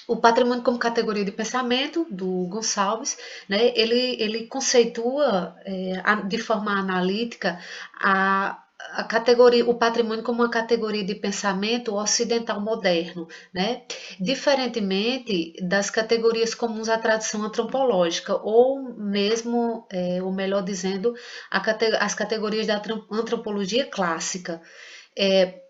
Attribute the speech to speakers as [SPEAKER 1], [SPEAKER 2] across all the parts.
[SPEAKER 1] O patrimônio como categoria de pensamento do Gonçalves, né, ele conceitua de forma analítica a categoria, o patrimônio como uma categoria de pensamento ocidental moderno, né? Diferentemente das categorias comuns à tradição antropológica, ou mesmo, ou melhor dizendo, as categorias da antropologia clássica. É,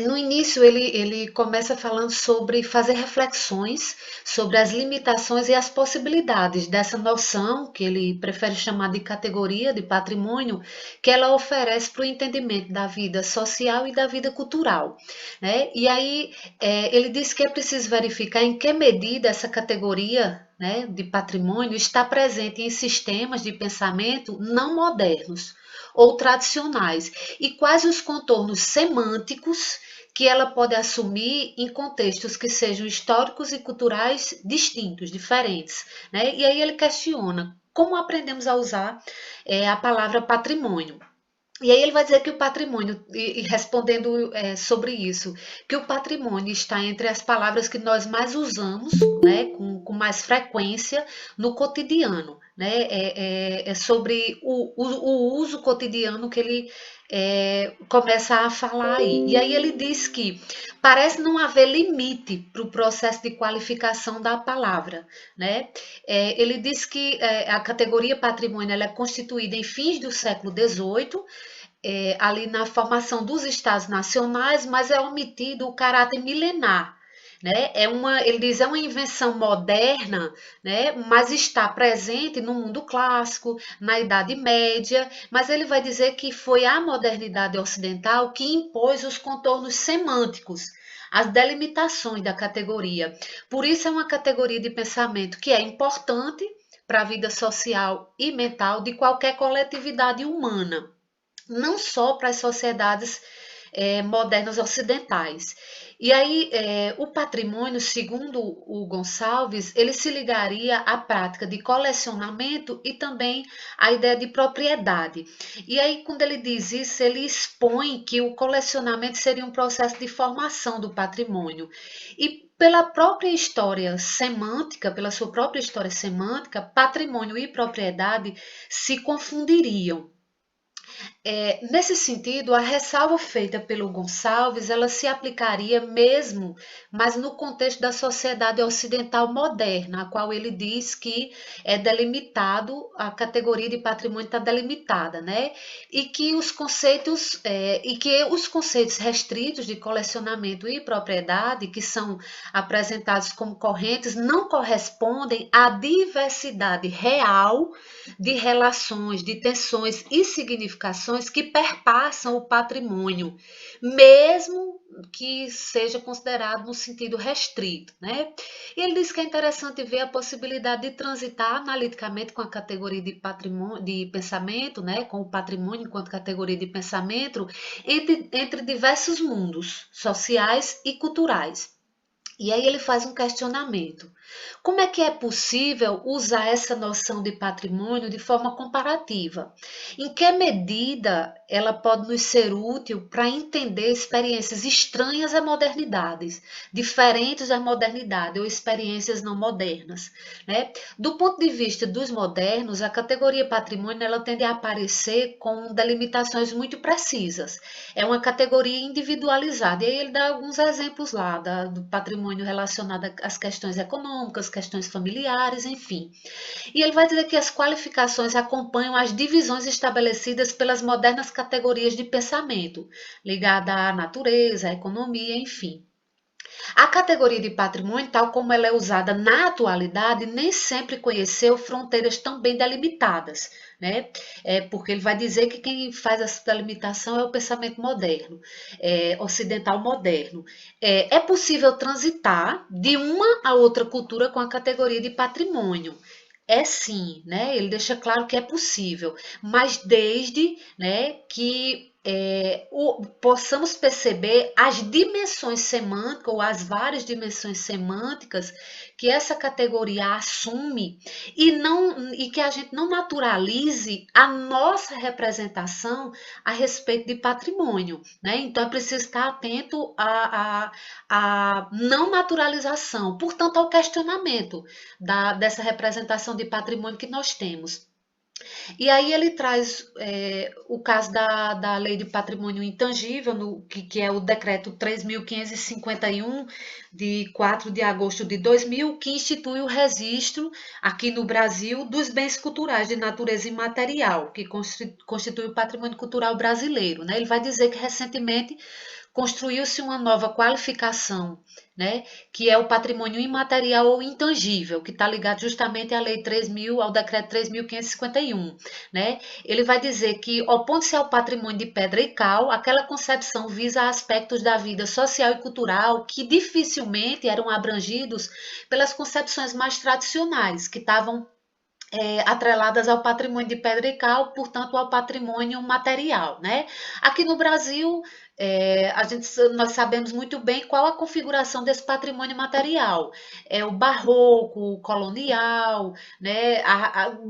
[SPEAKER 1] no início, ele começa falando sobre fazer reflexões sobre as limitações e as possibilidades dessa noção, que ele prefere chamar de categoria de patrimônio, que ela oferece para o entendimento da vida social e da vida cultural, né? E aí ele diz que é preciso verificar em que medida essa categoria, né, de patrimônio está presente em sistemas de pensamento não modernos ou tradicionais, e quais os contornos semânticos que ela pode assumir em contextos que sejam históricos e culturais distintos, diferentes, né? E aí ele questiona como aprendemos a usar a palavra patrimônio. E aí ele vai dizer que o patrimônio, e respondendo sobre isso, que o patrimônio está entre as palavras que nós mais usamos, né, com mais frequência no cotidiano, né, é sobre o uso cotidiano que ele começa a falar aí. E aí ele diz que parece não haver limite para o processo de qualificação da palavra, né? Ele diz que a categoria patrimônio ela é constituída em fins do século XVIII, ali na formação dos estados nacionais, mas é omitido o caráter milenar. Né? Ele diz é uma invenção moderna, né? Mas está presente no mundo clássico, na Idade Média, mas ele vai dizer que foi a modernidade ocidental que impôs os contornos semânticos, as delimitações da categoria. Por isso é uma categoria de pensamento que é importante para a vida social e mental de qualquer coletividade humana, não só para as sociedades modernas ocidentais. E aí, o patrimônio, segundo o Gonçalves, ele se ligaria à prática de colecionamento e também à ideia de propriedade. E aí, quando ele diz isso, ele expõe que o colecionamento seria um processo de formação do patrimônio. E pela própria história semântica, pela sua própria história semântica, patrimônio e propriedade se confundiriam. Nesse sentido, a ressalva feita pelo Gonçalves, ela se aplicaria mesmo, mas no contexto da sociedade ocidental moderna, a qual ele diz que é delimitado, a categoria de patrimônio está delimitada, né? E que os conceitos restritos de colecionamento e propriedade, que são apresentados como correntes, não correspondem à diversidade real de relações, de tensões e significações que perpassam o patrimônio, mesmo que seja considerado no sentido restrito, né? E ele diz que é interessante ver a possibilidade de transitar analiticamente com a categoria de patrimônio, de pensamento, né? Com o patrimônio enquanto categoria de pensamento, entre diversos mundos sociais e culturais. E aí ele faz um questionamento. Como é que é possível usar essa noção de patrimônio de forma comparativa? Em que medida ela pode nos ser útil para entender experiências estranhas à modernidade, diferentes da modernidade ou experiências não modernas, né? Do ponto de vista dos modernos, a categoria patrimônio ela tende a aparecer com delimitações muito precisas. É uma categoria individualizada. E aí ele dá alguns exemplos lá do patrimônio relacionado às questões econômicas, questões familiares, enfim. E ele vai dizer que as qualificações acompanham as divisões estabelecidas pelas modernas categorias de pensamento, ligada à natureza, à economia, enfim. A categoria de patrimônio, tal como ela é usada na atualidade, nem sempre conheceu fronteiras tão bem delimitadas, né? Porque ele vai dizer que quem faz essa delimitação é o pensamento moderno, ocidental moderno. É possível transitar de uma a outra cultura com a categoria de patrimônio. É sim, né? Ele deixa claro que é possível, mas desde, né, que possamos perceber as dimensões semânticas ou as várias dimensões semânticas que essa categoria assume e que a gente não naturalize a nossa representação a respeito de patrimônio, né? Então é preciso estar atento à não naturalização, portanto ao questionamento dessa representação de patrimônio que nós temos. E aí ele traz o caso da Lei de Patrimônio Intangível, que é o decreto 3.551, de 4 de agosto de 2000, que institui o registro, aqui no Brasil, dos bens culturais de natureza imaterial, que constitui o patrimônio cultural brasileiro. Né? Ele vai dizer que recentemente construiu-se uma nova qualificação, né, que é o patrimônio imaterial ou intangível, que está ligado justamente à Lei 3.000, ao Decreto 3.551. Né? Ele vai dizer que, opondo-se ao patrimônio de pedra e cal, aquela concepção visa aspectos da vida social e cultural que dificilmente eram abrangidos pelas concepções mais tradicionais, que estavam atreladas ao patrimônio de pedra e cal, portanto, ao patrimônio material. Né? Aqui no Brasil, nós sabemos muito bem qual a configuração desse patrimônio material. É o barroco, o colonial, né,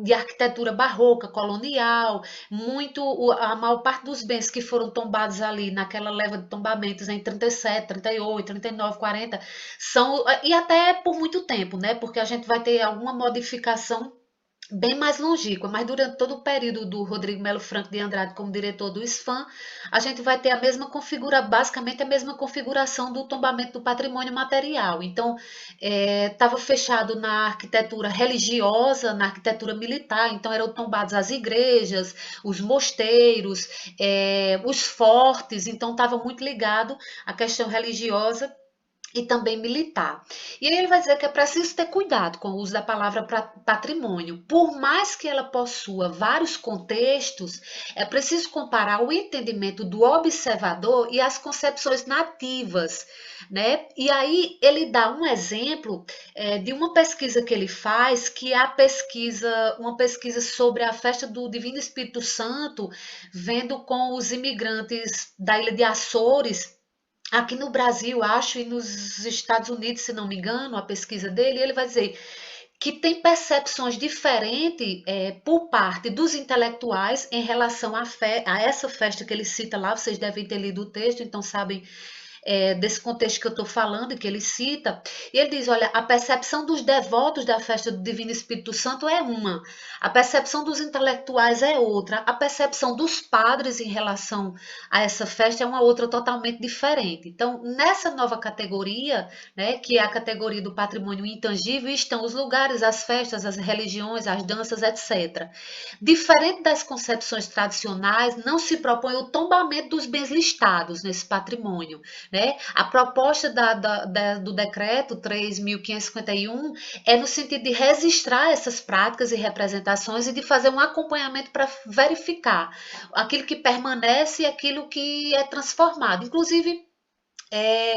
[SPEAKER 1] de arquitetura barroca, colonial, a maior parte dos bens que foram tombados ali naquela leva de tombamentos em 37, 38, 39, 40, e até por muito tempo, né, porque a gente vai ter alguma modificação bem mais longínqua, mas durante todo o período do Rodrigo Melo Franco de Andrade como diretor do SFAM, a gente vai ter basicamente a mesma configuração do tombamento do patrimônio material. Então, estava fechado na arquitetura religiosa, na arquitetura militar, então eram tombados as igrejas, os mosteiros, os fortes, então estava muito ligado à questão religiosa e também militar. E aí ele vai dizer que é preciso ter cuidado com o uso da palavra patrimônio. Por mais que ela possua vários contextos, é preciso comparar o entendimento do observador e as concepções nativas. Né? E aí ele dá um exemplo de uma pesquisa que ele faz, que é uma pesquisa sobre a festa do Divino Espírito Santo, vendo com os imigrantes da ilha de Açores, aqui no Brasil, acho, e nos Estados Unidos, se não me engano, a pesquisa dele, ele vai dizer que tem percepções diferentes por parte dos intelectuais em relação a essa festa que ele cita lá. Vocês devem ter lido o texto, então sabem desse contexto que eu estou falando, que ele cita, e ele diz, olha, a percepção dos devotos da festa do Divino Espírito Santo é uma, a percepção dos intelectuais é outra, a percepção dos padres em relação a essa festa é uma outra totalmente diferente. Então, nessa nova categoria, né, que é a categoria do patrimônio intangível, estão os lugares, as festas, as religiões, as danças, etc. Diferente das concepções tradicionais, não se propõe o tombamento dos bens listados nesse patrimônio. Né? A proposta do decreto 3.551 é no sentido de registrar essas práticas e representações e de fazer um acompanhamento para verificar aquilo que permanece e aquilo que é transformado. Inclusive,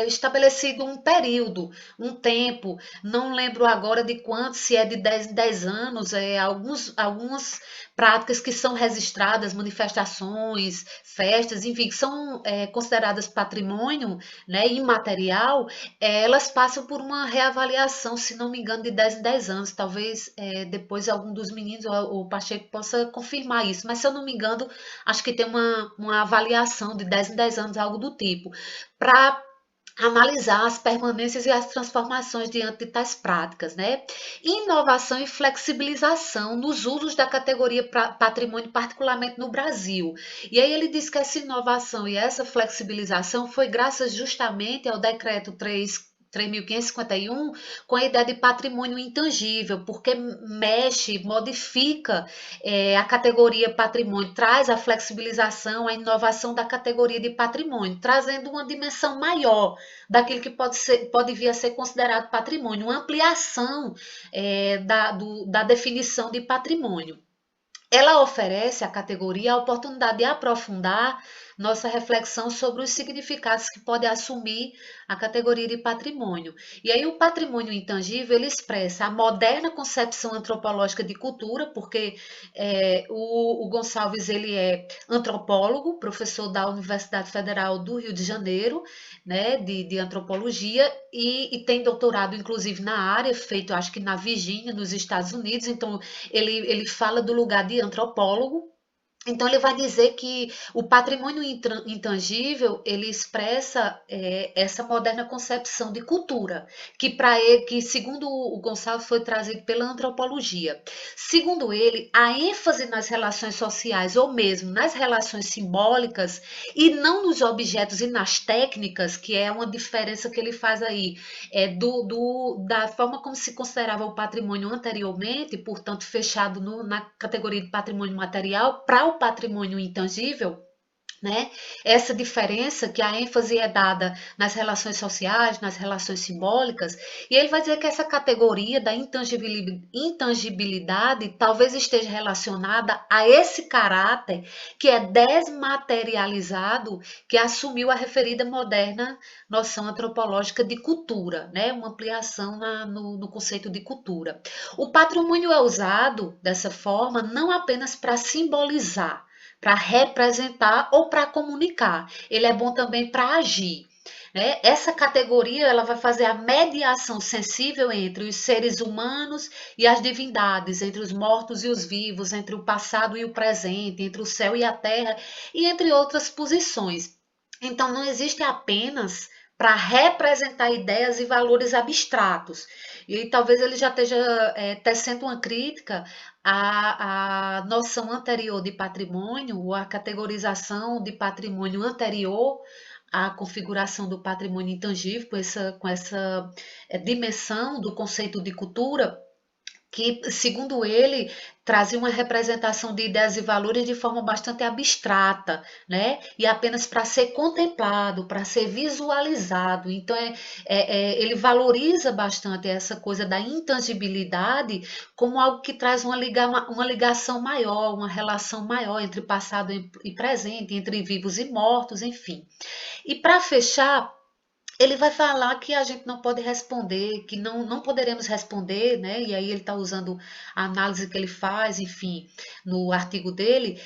[SPEAKER 1] estabelecido um período, um tempo, não lembro agora de quanto, se é de 10 em 10 anos, algumas práticas que são registradas, manifestações, festas, enfim, que são consideradas patrimônio, né, imaterial, elas passam por uma reavaliação, se não me engano, de 10 em 10 anos. Talvez depois algum dos meninos ou o Pacheco possa confirmar isso, mas se eu não me engano, acho que tem uma avaliação de 10 em 10 anos, algo do tipo, para analisar as permanências e as transformações diante de tais práticas, né? Inovação e flexibilização nos usos da categoria patrimônio, particularmente no Brasil. E aí ele diz que essa inovação e essa flexibilização foi graças justamente ao decreto 3.551, com a ideia de patrimônio intangível, porque mexe, modifica a categoria patrimônio, traz a flexibilização, a inovação da categoria de patrimônio, trazendo uma dimensão maior daquilo que pode vir a ser considerado patrimônio, uma ampliação da definição de patrimônio. Ela oferece à categoria a oportunidade de aprofundar nossa reflexão sobre os significados que pode assumir a categoria de patrimônio. E aí o patrimônio intangível, ele expressa a moderna concepção antropológica de cultura, porque o Gonçalves, ele é antropólogo, professor da Universidade Federal do Rio de Janeiro, né, de antropologia, e tem doutorado, inclusive, na área, feito, acho que na Virgínia, nos Estados Unidos. Então, ele fala do lugar de antropólogo. Então, ele vai dizer que o patrimônio intangível, ele expressa essa moderna concepção de cultura, que para ele, que segundo o Gonçalves foi trazido pela antropologia. Segundo ele, a ênfase nas relações sociais, ou mesmo nas relações simbólicas, e não nos objetos e nas técnicas, que é uma diferença que ele faz aí, da forma como se considerava o patrimônio anteriormente, portanto, fechado na categoria de patrimônio material, para o patrimônio intangível, né? Essa diferença, que a ênfase é dada nas relações sociais, nas relações simbólicas, e ele vai dizer que essa categoria da intangibilidade talvez esteja relacionada a esse caráter que é desmaterializado, que assumiu a referida moderna noção antropológica de cultura, né? Uma ampliação no conceito de cultura. O patrimônio é usado dessa forma não apenas para simbolizar, para representar ou para comunicar. Ele é bom também para agir. Né? Essa categoria ela vai fazer a mediação sensível entre os seres humanos e as divindades, entre os mortos e os vivos, entre o passado e o presente, entre o céu e a terra, e entre outras posições. Então, não existe apenas para representar ideias e valores abstratos. E talvez ele já esteja tecendo uma crítica à noção anterior de patrimônio, ou à categorização de patrimônio anterior à configuração do patrimônio intangível, com essa dimensão do conceito de cultura, que, segundo ele, trazia uma representação de ideias e valores de forma bastante abstrata, né? E apenas para ser contemplado, para ser visualizado. Então, ele valoriza bastante essa coisa da intangibilidade como algo que traz uma ligação maior, uma relação maior entre passado e presente, entre vivos e mortos, enfim. E para fechar, ele vai falar que a gente não pode responder, que não poderemos responder, né? E aí ele está usando a análise que ele faz, enfim, no artigo dele,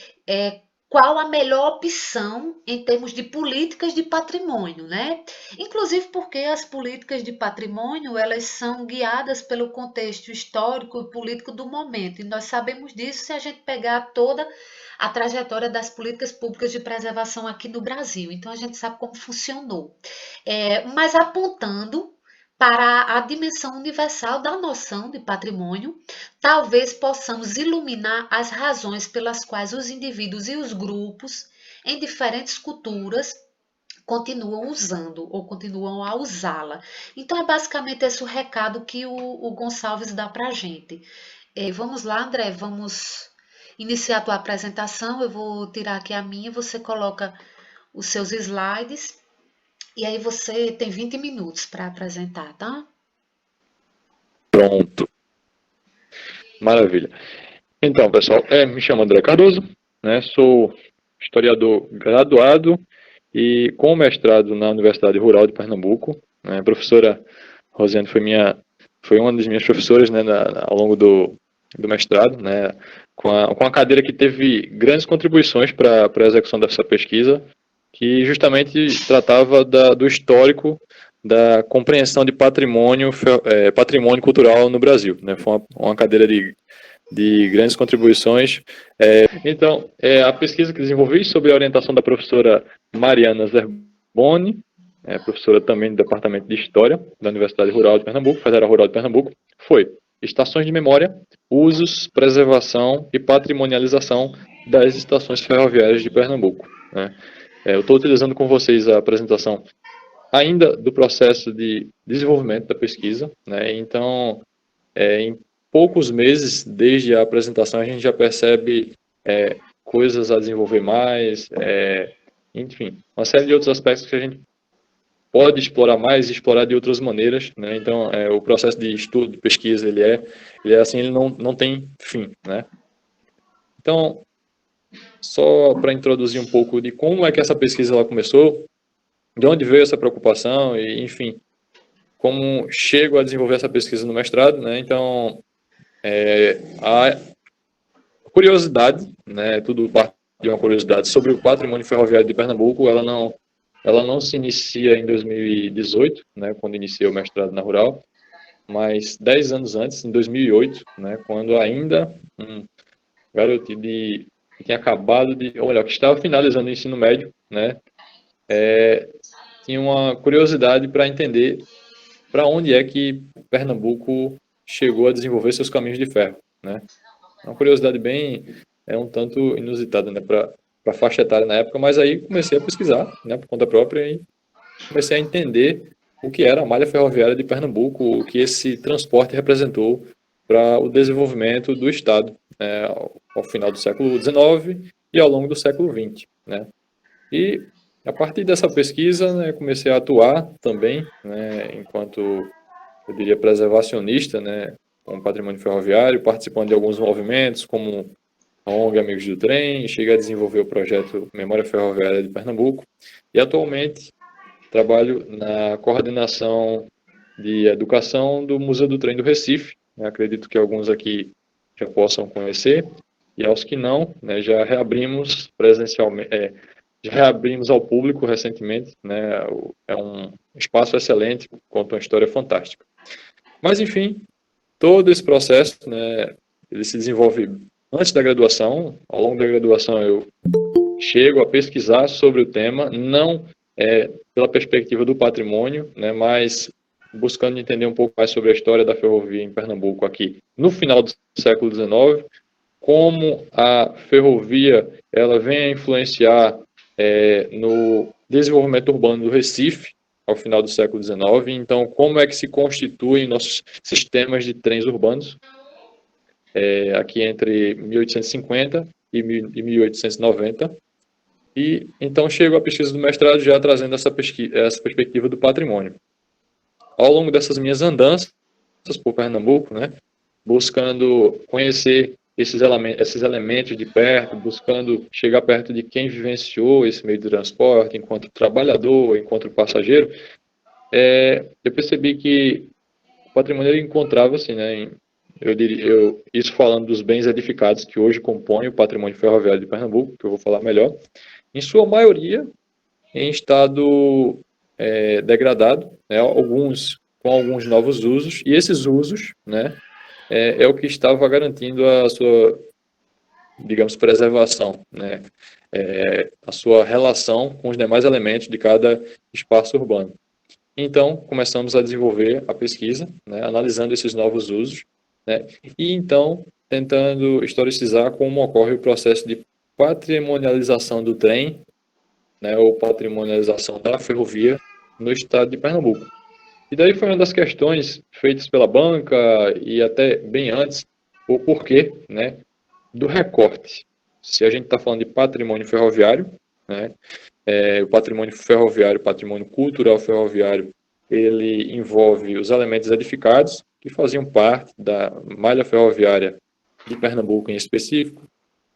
[SPEAKER 1] qual a melhor opção em termos de políticas de patrimônio, né? Inclusive porque as políticas de patrimônio, elas são guiadas pelo contexto histórico e político do momento, e nós sabemos disso se a gente pegar toda a trajetória das políticas públicas de preservação aqui no Brasil. Então, a gente sabe como funcionou. Mas apontando para a dimensão universal da noção de patrimônio, talvez possamos iluminar as razões pelas quais os indivíduos e os grupos em diferentes culturas continuam usando ou continuam a usá-la. Então é basicamente esse o recado que o Gonçalves dá para a gente. Vamos lá, André, vamos iniciar a tua apresentação. Eu vou tirar aqui a minha, você coloca os seus slides e aí você tem 20 minutos para apresentar, tá?
[SPEAKER 2] Pronto. Maravilha. Então, pessoal, me chamo André Cardoso, né? Sou historiador graduado e com mestrado na Universidade Rural de Pernambuco. Né? A professora Rosiane foi uma das minhas professoras, né, ao longo do mestrado, né? Com a cadeira que teve grandes contribuições para a execução dessa pesquisa, que justamente tratava do histórico da compreensão de patrimônio cultural no Brasil. Né? Foi uma cadeira de grandes contribuições. Então, a pesquisa que desenvolvi sob a orientação da professora Mariana Zerboni, professora também do Departamento de História da Universidade Rural de Pernambuco, Federal Rural de Pernambuco, foi estações de memória, usos, preservação e patrimonialização das estações ferroviárias de Pernambuco. Né? Eu estou utilizando com vocês a apresentação ainda do processo de desenvolvimento da pesquisa, né? Então, em poucos meses, desde a apresentação, a gente já percebe coisas a desenvolver mais, enfim, uma série de outros aspectos que a gente pode explorar mais e explorar de outras maneiras, né? Então, o processo de estudo, de pesquisa, ele é assim, ele não tem fim, né? Então, só para introduzir um pouco de como é que essa pesquisa ela começou, de onde veio essa preocupação e, enfim, como chego a desenvolver essa pesquisa no mestrado, né? Então, a curiosidade, né? Tudo parte de uma curiosidade sobre o patrimônio ferroviário de Pernambuco, ela não se inicia em 2018, né? Quando iniciei o mestrado na Rural, mas 10 anos antes, em 2008, né? Quando ainda um garoto que tinha acabado de, ou melhor, que estava finalizando o ensino médio, né? Tinha uma curiosidade para entender para onde é que Pernambuco chegou a desenvolver seus caminhos de ferro, né? É uma curiosidade bem, um tanto inusitada, né, para a faixa etária na época, mas aí comecei a pesquisar, né, por conta própria e comecei a entender o que era a malha ferroviária de Pernambuco, o que esse transporte representou para o desenvolvimento do Estado, né, ao final do século XIX e ao longo do século XX, né? E a partir dessa pesquisa, né, comecei a atuar também, né, enquanto, eu diria, preservacionista, né, com o patrimônio ferroviário, participando de alguns movimentos, como a ONG Amigos do Trem, cheguei a desenvolver o projeto Memória Ferroviária de Pernambuco, e atualmente trabalho na coordenação de educação do Museu do Trem do Recife, né, acredito que alguns aqui já possam conhecer, e aos que não, né, já reabrimos presencialmente, já reabrimos ao público recentemente, né? É um espaço excelente, conta uma história fantástica. Mas, enfim, todo esse processo, né, ele se desenvolve antes da graduação. Ao longo da graduação, eu chego a pesquisar sobre o tema, não pela perspectiva do patrimônio, né, mas buscando entender um pouco mais sobre a história da ferrovia em Pernambuco aqui no final do século XIX, como a ferrovia ela vem a influenciar no desenvolvimento urbano do Recife ao final do século XIX. Então, como é que se constituem nossos sistemas de trens urbanos aqui entre 1850 e 1890. E então chego à pesquisa do mestrado já trazendo essa perspectiva do patrimônio. Ao longo dessas minhas andanças por Pernambuco, né, buscando conhecer esses elementos de perto, buscando chegar perto de quem vivenciou esse meio de transporte, enquanto trabalhador, enquanto passageiro, eu percebi que o patrimônio ele encontrava-se, né, isso falando dos bens edificados que hoje compõem o patrimônio ferroviário de Pernambuco, que eu vou falar melhor, em sua maioria em estado degradado, né, alguns com alguns novos usos, e esses usos, né, é o que estava garantindo a sua, digamos, preservação, né? A sua relação com os demais elementos de cada espaço urbano. Então, começamos a desenvolver a pesquisa, né, analisando esses novos usos, né, e então tentando historicizar como ocorre o processo de patrimonialização do trem, né, ou patrimonialização da ferrovia no estado de Pernambuco. E daí foi uma das questões feitas pela banca e até bem antes, o porquê, né, do recorte. Se a gente está falando de patrimônio ferroviário, né, o patrimônio ferroviário, patrimônio cultural ferroviário, ele envolve os elementos edificados que faziam parte da malha ferroviária de Pernambuco em específico,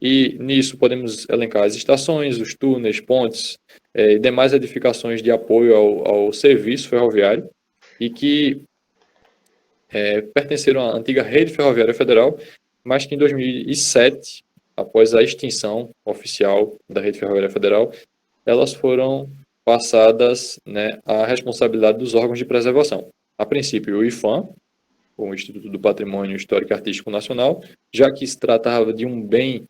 [SPEAKER 2] e nisso podemos elencar as estações, os túneis, pontes e demais edificações de apoio ao serviço ferroviário, e que pertenceram à antiga Rede Ferroviária Federal, mas que em 2007, após a extinção oficial da Rede Ferroviária Federal, elas foram passadas, né, à responsabilidade dos órgãos de preservação. A princípio, o IPHAN, o Instituto do Patrimônio Histórico e Artístico Nacional, já que se tratava de um bem,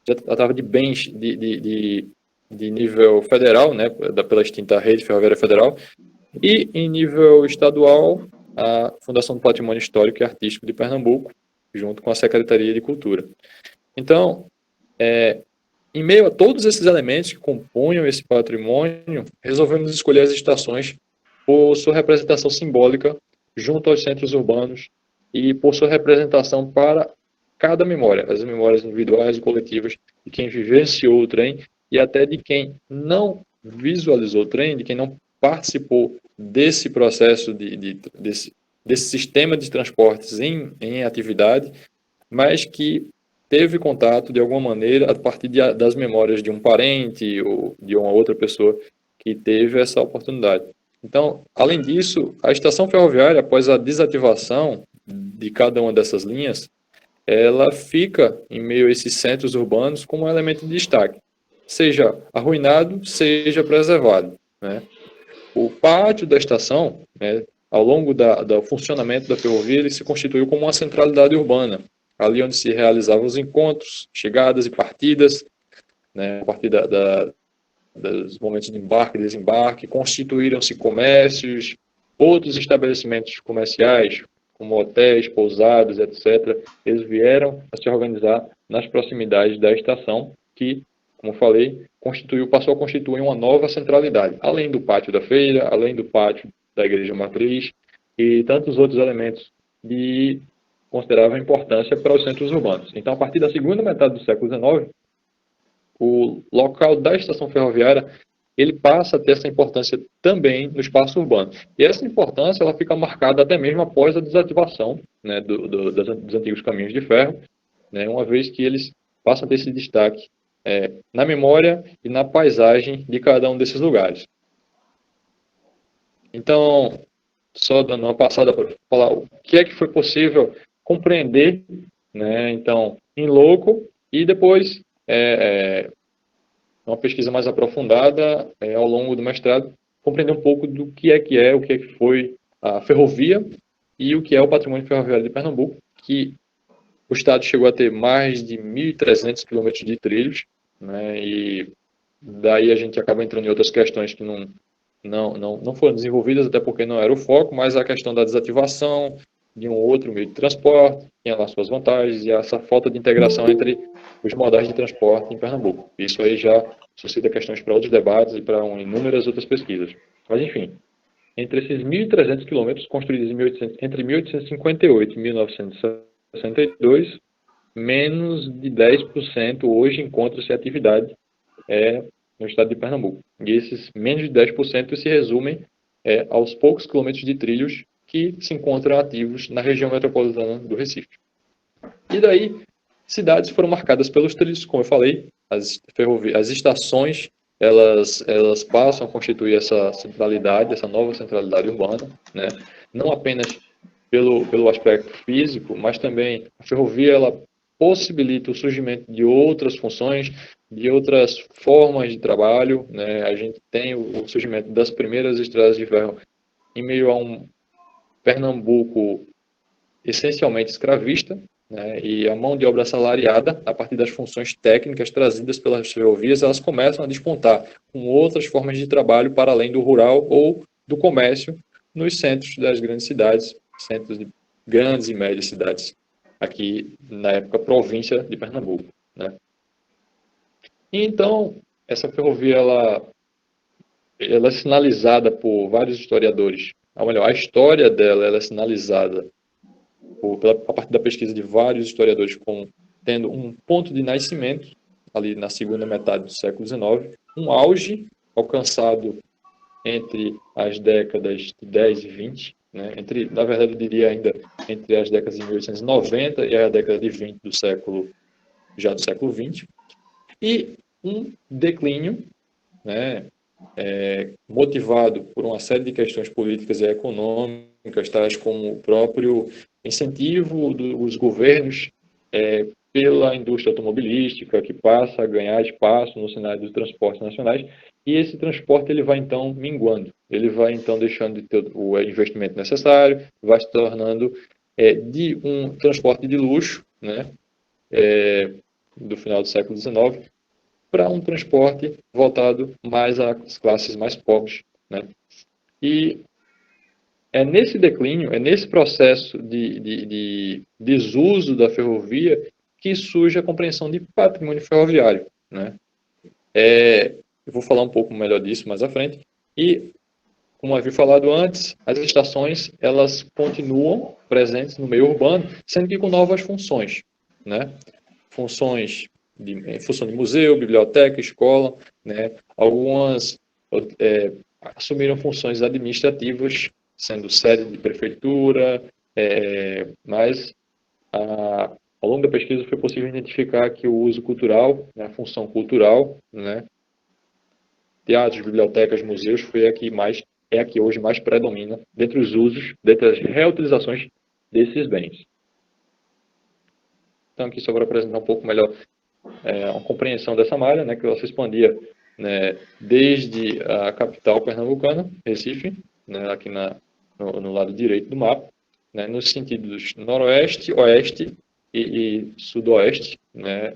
[SPEAKER 2] já tratava de bens de nível federal, né, pela extinta Rede Ferroviária Federal, e em nível estadual, a Fundação do Patrimônio Histórico e Artístico de Pernambuco, junto com a Secretaria de Cultura. Então, em meio a todos esses elementos que compõem esse patrimônio, resolvemos escolher as estações por sua representação simbólica junto aos centros urbanos e por sua representação para cada memória, as memórias individuais e coletivas de quem vivenciou o trem e até de quem não visualizou o trem, de quem não participou desse processo, desse sistema de transportes em atividade, mas que teve contato de alguma maneira a partir das memórias de um parente ou de uma outra pessoa que teve essa oportunidade. Então, além disso, a estação ferroviária, após a desativação de cada uma dessas linhas, ela fica em meio a esses centros urbanos como um elemento de destaque, seja arruinado, seja preservado, né? O pátio da estação, né, ao longo do funcionamento da ferrovia, ele se constituiu como uma centralidade urbana, ali onde se realizavam os encontros, chegadas e partidas, né, a partir dos momentos de embarque e desembarque, constituíram-se comércios, outros estabelecimentos comerciais, como hotéis, pousadas, etc., eles vieram a se organizar nas proximidades da estação, que, como falei, passou a constituir uma nova centralidade, além do pátio da feira, além do pátio da igreja matriz e tantos outros elementos de considerável importância para os centros urbanos. Então, a partir da segunda metade do século XIX, o local da estação ferroviária ele passa a ter essa importância também no espaço urbano. E essa importância ela fica marcada até mesmo após a desativação, né, dos antigos caminhos de ferro, né, uma vez que eles passam a ter esse destaque na memória e na paisagem de cada um desses lugares. Então, só dando uma passada para falar o que é que foi possível compreender, né, então, em loco, e depois uma pesquisa mais aprofundada ao longo do mestrado, compreender um pouco do que é, o que é que foi a ferrovia e o que é o patrimônio ferroviário de Pernambuco, que o estado chegou a ter mais de 1.300 quilômetros de trilhos, né, e daí a gente acaba entrando em outras questões que não foram desenvolvidas, até porque não era o foco, mas a questão da desativação de um outro meio de transporte, tinha lá suas vantagens, e essa falta de integração entre os modais de transporte em Pernambuco. Isso aí já suscita questões para outros debates e para inúmeras outras pesquisas. Mas, enfim, entre esses 1.300 quilômetros construídos entre 1858 e 1962, menos de 10% hoje encontra-se atividade no estado de Pernambuco. E esses menos de 10% se resumem aos poucos quilômetros de trilhos que se encontram ativos na região metropolitana do Recife. E daí, cidades foram marcadas pelos trilhos, como eu falei, as estações, elas passam a constituir essa centralidade, essa nova centralidade urbana, né? Não apenas pelo aspecto físico, mas também a ferrovia, ela possibilita o surgimento de outras funções, de outras formas de trabalho, né? A gente tem o surgimento das primeiras estradas de ferro em meio a um Pernambuco essencialmente escravista, né? E a mão de obra assalariada, a partir das funções técnicas trazidas pelas ferrovias, elas começam a despontar com outras formas de trabalho para além do rural ou do comércio nos centros das grandes cidades, centros de grandes e médias cidades, aqui na época província de Pernambuco, né? E então, essa ferrovia ela é sinalizada por vários historiadores. Ou melhor, a história dela ela é sinalizada a partir da pesquisa de vários historiadores como tendo um ponto de nascimento, ali na segunda metade do século XIX, um auge alcançado entre as décadas de 10 e 20, né? Na verdade, eu diria ainda entre as décadas de 1890 e a década de 20 do século XX, e um declínio, né, motivado por uma série de questões políticas e econômicas, tais como o próprio incentivo dos governos pela indústria automobilística, que passa a ganhar espaço no cenário dos transportes nacionais, e esse transporte ele vai então minguando, ele vai então deixando de ter o investimento necessário, vai se tornando de um transporte de luxo, né, do final do século XIX, para um transporte voltado mais às classes mais pobres, né? E é nesse declínio, é nesse processo de desuso da ferrovia que surge a compreensão de patrimônio ferroviário, né? Eu vou falar um pouco melhor disso mais à frente. E, como havia falado antes, as estações elas continuam presentes no meio urbano, sendo que com novas funções, né? Funções em função de museu, biblioteca, escola, né? Algumas assumiram funções administrativas, sendo sede de prefeitura, mas Ao longo da pesquisa foi possível identificar que o uso cultural, né, a função cultural, né, teatros, bibliotecas, museus, é a que hoje mais predomina dentre os usos, dentre as reutilizações desses bens. Então, aqui só para apresentar um pouco melhor uma compreensão dessa malha, né, que ela se expandia, né, desde a capital pernambucana, Recife, né, aqui no lado direito do mapa, né, nos sentidos noroeste, oeste e sudoeste, né,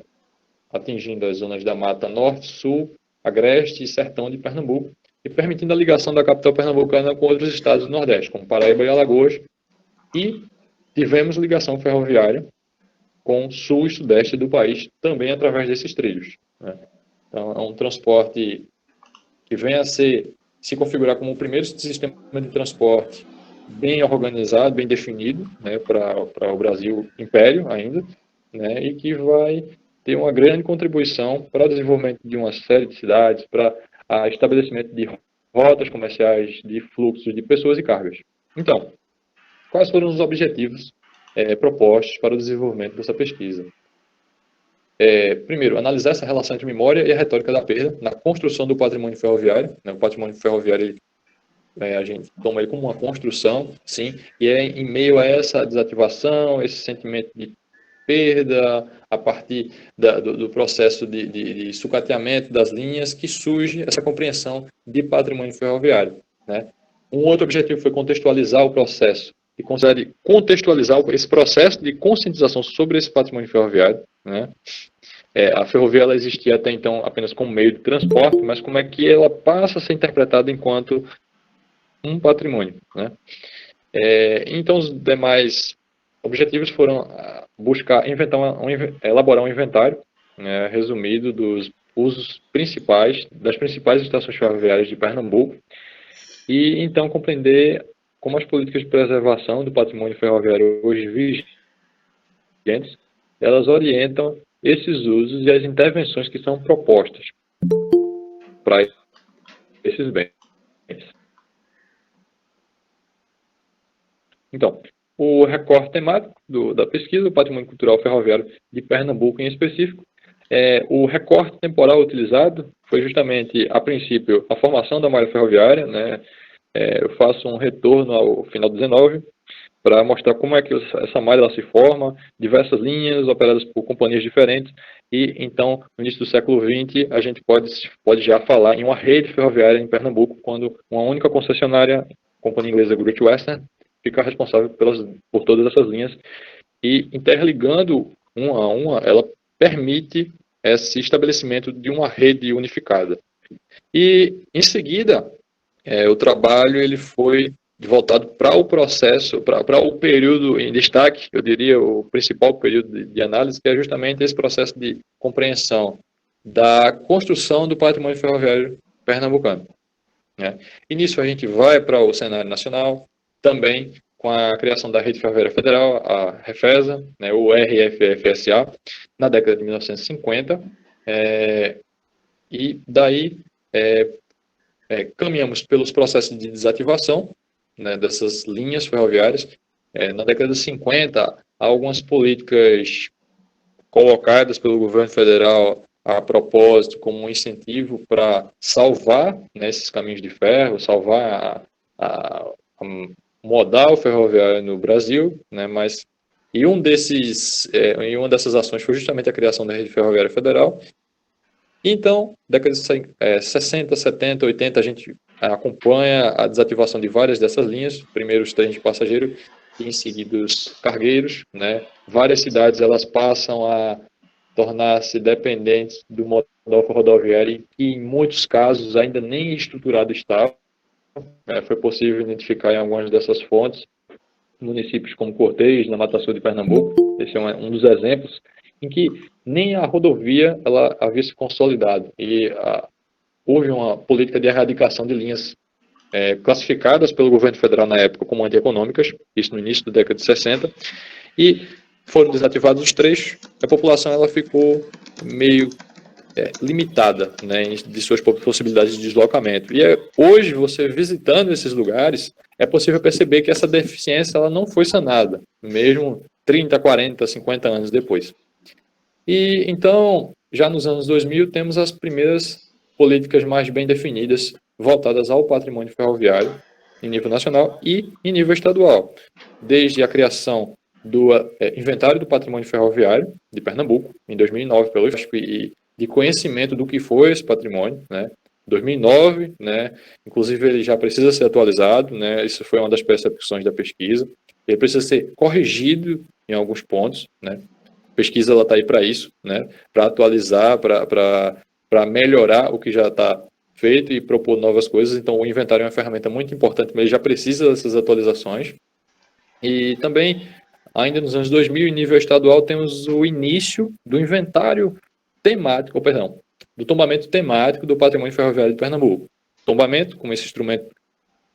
[SPEAKER 2] atingindo as zonas da Mata Norte, Sul, Agreste e Sertão de Pernambuco, e permitindo a ligação da capital pernambucana com outros estados do Nordeste, como Paraíba e Alagoas, e tivemos ligação ferroviária com o sul e sudeste do país, também através desses trilhos, né? Então, é um transporte que vem a se configurar como o primeiro sistema de transporte bem organizado, bem definido, né, para o Brasil Império ainda, né, e que vai ter uma grande contribuição para o desenvolvimento de uma série de cidades, para o estabelecimento de rotas comerciais, de fluxos de pessoas e cargas. Então, quais foram os objetivos propostos para o desenvolvimento dessa pesquisa? Primeiro, analisar essa relação entre memória e a retórica da perda na construção do patrimônio ferroviário, né? O patrimônio ferroviário, a gente toma ele como uma construção, sim, e é em meio a essa desativação, esse sentimento de perda, a partir do processo de sucateamento das linhas, que surge essa compreensão de patrimônio ferroviário, né? Um outro objetivo foi contextualizar o processo, e contextualizar esse processo de conscientização sobre esse patrimônio ferroviário, né? A ferrovia ela existia até então apenas como meio de transporte, mas como é que ela passa a ser interpretada enquanto um patrimônio, né? Então, os demais objetivos foram buscar elaborar um inventário, né, resumido dos usos principais, das principais estações ferroviárias de Pernambuco, e então compreender como as políticas de preservação do patrimônio ferroviário hoje vigentes, elas orientam esses usos e as intervenções que são propostas para esses bens. Então, o recorte temático da pesquisa, o patrimônio cultural ferroviário de Pernambuco em específico, o recorte temporal utilizado foi justamente, a princípio, a formação da malha ferroviária, né? Eu faço um retorno ao final de 19, para mostrar como é que essa malha ela se forma, diversas linhas operadas por companhias diferentes, e então, no início do século XX, a gente pode já falar em uma rede ferroviária em Pernambuco, quando uma única concessionária, a companhia inglesa Great Western, fica responsável por todas essas linhas, e interligando uma a uma, ela permite esse estabelecimento de uma rede unificada. E, em seguida, o trabalho ele foi voltado para o processo, para o período em destaque, eu diria, o principal período de análise, que é justamente esse processo de compreensão da construção do patrimônio ferroviário pernambucano, né? E nisso a gente vai para o cenário nacional, também com a criação da Rede Ferroviária Federal, a REFESA, né, o RFFSA, na década de 1950, e daí caminhamos pelos processos de desativação, né, dessas linhas ferroviárias. Na década de 50, há algumas políticas colocadas pelo governo federal a propósito como um incentivo para salvar, né, esses caminhos de ferro, salvar a modal ferroviário no Brasil, né, e uma dessas ações foi justamente a criação da Rede Ferroviária Federal. Então, décadas de 60, 70, 80, a gente acompanha a desativação de várias dessas linhas, primeiro os trens de passageiro e em seguida os cargueiros, né? Várias cidades elas passam a tornar-se dependentes do modal rodoviário e em muitos casos ainda nem estruturado estava. Foi possível identificar em algumas dessas fontes municípios como Cortês, na Mata Sul de Pernambuco, esse é um dos exemplos, em que nem a rodovia ela havia se consolidado e houve uma política de erradicação de linhas classificadas pelo governo federal na época como antieconômicas, isso no início da década de 60, e foram desativados os trechos, a população ela ficou meio limitada, né, de suas possibilidades de deslocamento. E hoje, você visitando esses lugares, é possível perceber que essa deficiência ela não foi sanada, mesmo 30, 40, 50 anos depois. E então, já nos anos 2000, temos as primeiras políticas mais bem definidas voltadas ao patrimônio ferroviário em nível nacional e em nível estadual, desde a criação do Inventário do Patrimônio Ferroviário de Pernambuco, em 2009, pelo IFSC, e de conhecimento do que foi esse patrimônio, né? 2009, né? Inclusive ele já precisa ser atualizado, né? Isso foi uma das percepções da pesquisa. Ele precisa ser corrigido em alguns pontos, né? A pesquisa ela está aí para isso, né? Para atualizar, para melhorar o que já está feito e propor novas coisas. Então, o inventário é uma ferramenta muito importante, mas ele já precisa dessas atualizações. E também, ainda nos anos 2000, em nível estadual, temos o início do inventário temático, ou, perdão, do tombamento temático do patrimônio ferroviário de Pernambuco. Tombamento, como esse instrumento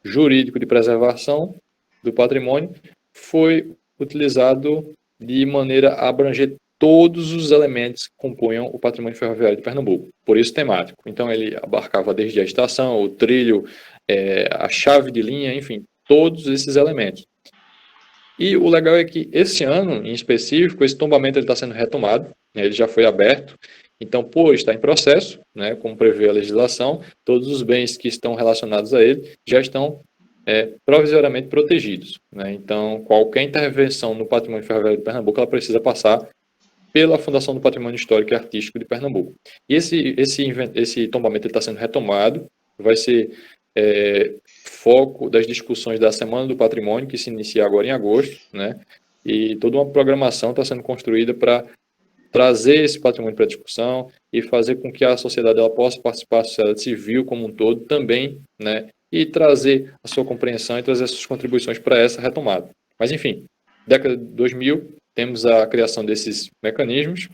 [SPEAKER 2] jurídico de preservação do patrimônio, foi utilizado de maneira a abranger todos os elementos que compunham o patrimônio ferroviário de Pernambuco, por isso temático. Então ele abarcava desde a estação, o trilho, a chave de linha, enfim, todos esses elementos. E o legal é que esse ano, em específico, esse tombamento está sendo retomado, né, ele já foi aberto, então, por estar em processo, né, como prevê a legislação, todos os bens que estão relacionados a ele já estão provisoriamente protegidos, né? Então, qualquer intervenção no patrimônio ferroviário de Pernambuco, ela precisa passar pela Fundação do Patrimônio Histórico e Artístico de Pernambuco. E esse tombamento está sendo retomado, vai ser foco das discussões da Semana do Patrimônio, que se inicia agora em agosto, né? E toda uma programação está sendo construída para trazer esse patrimônio para discussão e fazer com que a sociedade ela possa participar, a sociedade civil como um todo também, né? E trazer a sua compreensão e trazer as suas contribuições para essa retomada. Mas, enfim, década de 2000, temos a criação desses mecanismos.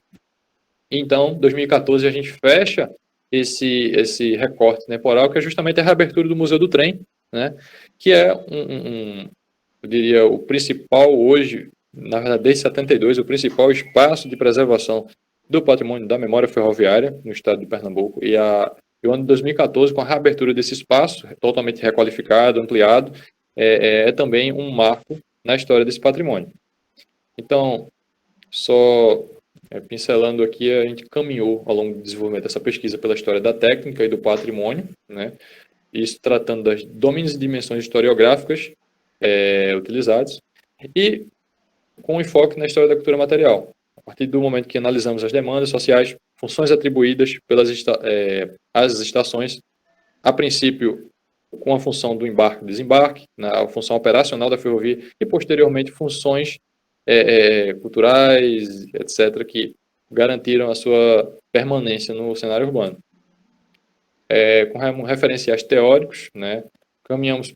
[SPEAKER 2] Então, 2014, a gente fecha esse recorte temporal, que é justamente a reabertura do Museu do Trem, né? Que é eu diria, o principal hoje, na verdade, desde 72, o principal espaço de preservação do patrimônio da memória ferroviária no estado de Pernambuco. E o ano de 2014, com a reabertura desse espaço, totalmente requalificado, ampliado, é também um marco na história desse patrimônio. Então, só pincelando aqui, a gente caminhou ao longo do desenvolvimento dessa pesquisa pela história da técnica e do patrimônio, né? Isso tratando das domínios e dimensões historiográficas utilizados, e com enfoque na história da cultura material. A partir do momento que analisamos as demandas sociais, funções atribuídas às estações, a princípio com a função do embarque e desembarque, a função operacional da ferrovia, e posteriormente funções culturais, etc., que garantiram a sua permanência no cenário urbano. Com referenciais teóricos, né, caminhamos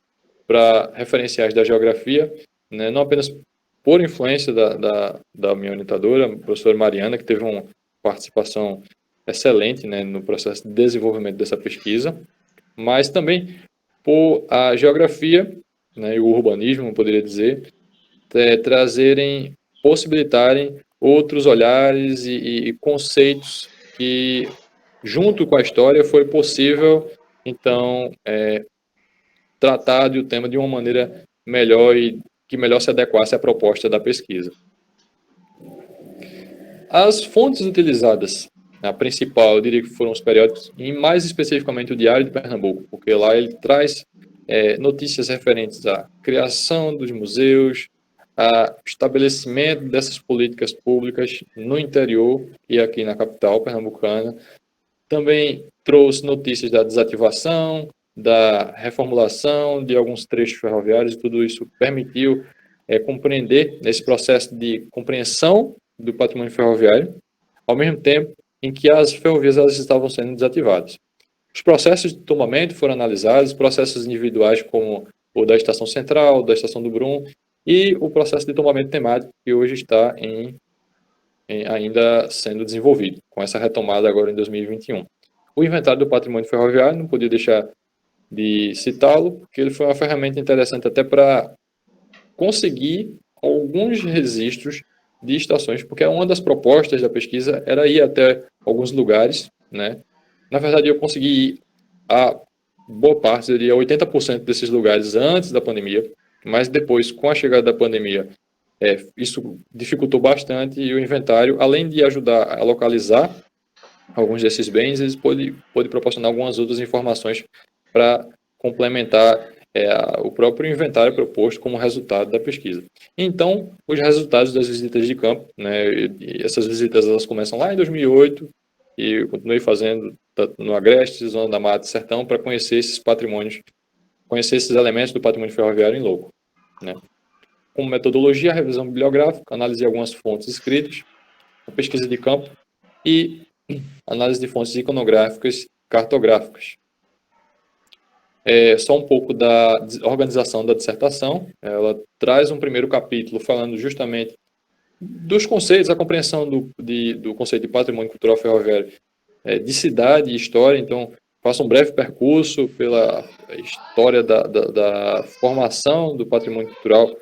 [SPEAKER 2] para referenciais da geografia, né, não apenas por influência da minha orientadora, a professora Mariana, que teve uma participação excelente, né, no processo de desenvolvimento dessa pesquisa, mas também por a geografia, né, e o urbanismo, poderia dizer, possibilitarem outros olhares e conceitos que, junto com a história, foi possível, então, tratar o tema de uma maneira melhor e que melhor se adequasse à proposta da pesquisa. As fontes utilizadas, a principal, eu diria que foram os periódicos, e mais especificamente o Diário de Pernambuco, porque lá ele traz notícias referentes à criação dos museus, a estabelecimento dessas políticas públicas no interior e aqui na capital pernambucana. Também trouxe notícias da desativação, da reformulação de alguns trechos ferroviários, e tudo isso permitiu compreender esse processo de compreensão do patrimônio ferroviário, ao mesmo tempo em que as ferrovias elas estavam sendo desativadas. Os processos de tombamento foram analisados, processos individuais como o da Estação Central, da Estação do Brum, e o processo de tombamento temático que hoje está ainda sendo desenvolvido, com essa retomada agora em 2021. O inventário do patrimônio ferroviário, não podia deixar de citá-lo, porque ele foi uma ferramenta interessante até para conseguir alguns registros de estações, porque uma das propostas da pesquisa era ir até alguns lugares, né? Na verdade, eu consegui ir a boa parte, eu diria 80% desses lugares antes da pandemia, mas depois, com a chegada da pandemia, Isso dificultou bastante e o inventário, além de ajudar a localizar alguns desses bens, eles pode proporcionar algumas outras informações para complementar o próprio inventário proposto como resultado da pesquisa. Então, os resultados das visitas de campo, né, e essas visitas elas começam lá em 2008 e eu continuei fazendo no Agreste, Zona da Mata, Sertão, para conhecer esses patrimônios, conhecer esses elementos do patrimônio ferroviário em loco, né. Como metodologia, a revisão bibliográfica, análise de algumas fontes escritas, a pesquisa de campo e análise de fontes iconográficas, cartográficas. Só um pouco da organização da dissertação. Ela traz um primeiro capítulo falando justamente dos conceitos, a compreensão do conceito de patrimônio cultural ferroviário, de cidade e história. Então, faço um breve percurso pela história da formação do patrimônio cultural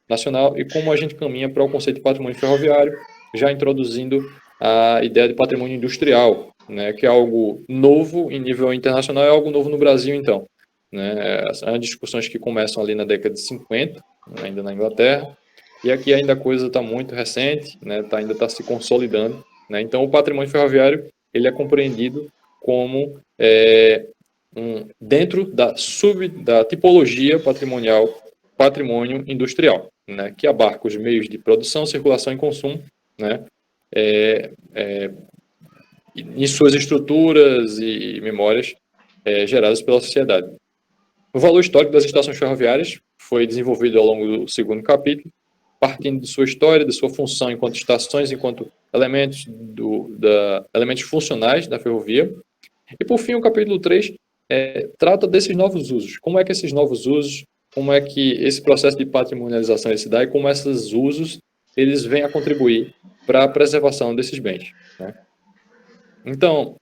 [SPEAKER 2] nacional e como a gente caminha para o conceito de patrimônio ferroviário, já introduzindo a ideia de patrimônio industrial, né, que é algo novo em nível internacional, é algo novo no Brasil, então. Né, são discussões que começam ali na década de 50, ainda na Inglaterra, e aqui ainda a coisa está muito recente, né, ainda está se consolidando. Né, então, o patrimônio ferroviário ele é compreendido como dentro da tipologia patrimonial, patrimônio industrial, né, que abarca os meios de produção, circulação e consumo, né, em suas estruturas e memórias geradas pela sociedade. O valor histórico das estações ferroviárias foi desenvolvido ao longo do segundo capítulo, partindo de sua história, de sua função enquanto estações, enquanto elementos, elementos funcionais da ferrovia. E, por fim, o capítulo 3 trata desses novos usos. Como é que esses novos usos, como é que esse processo de patrimonialização se dá e como esses usos eles vêm a contribuir para a preservação desses bens. Né? Então,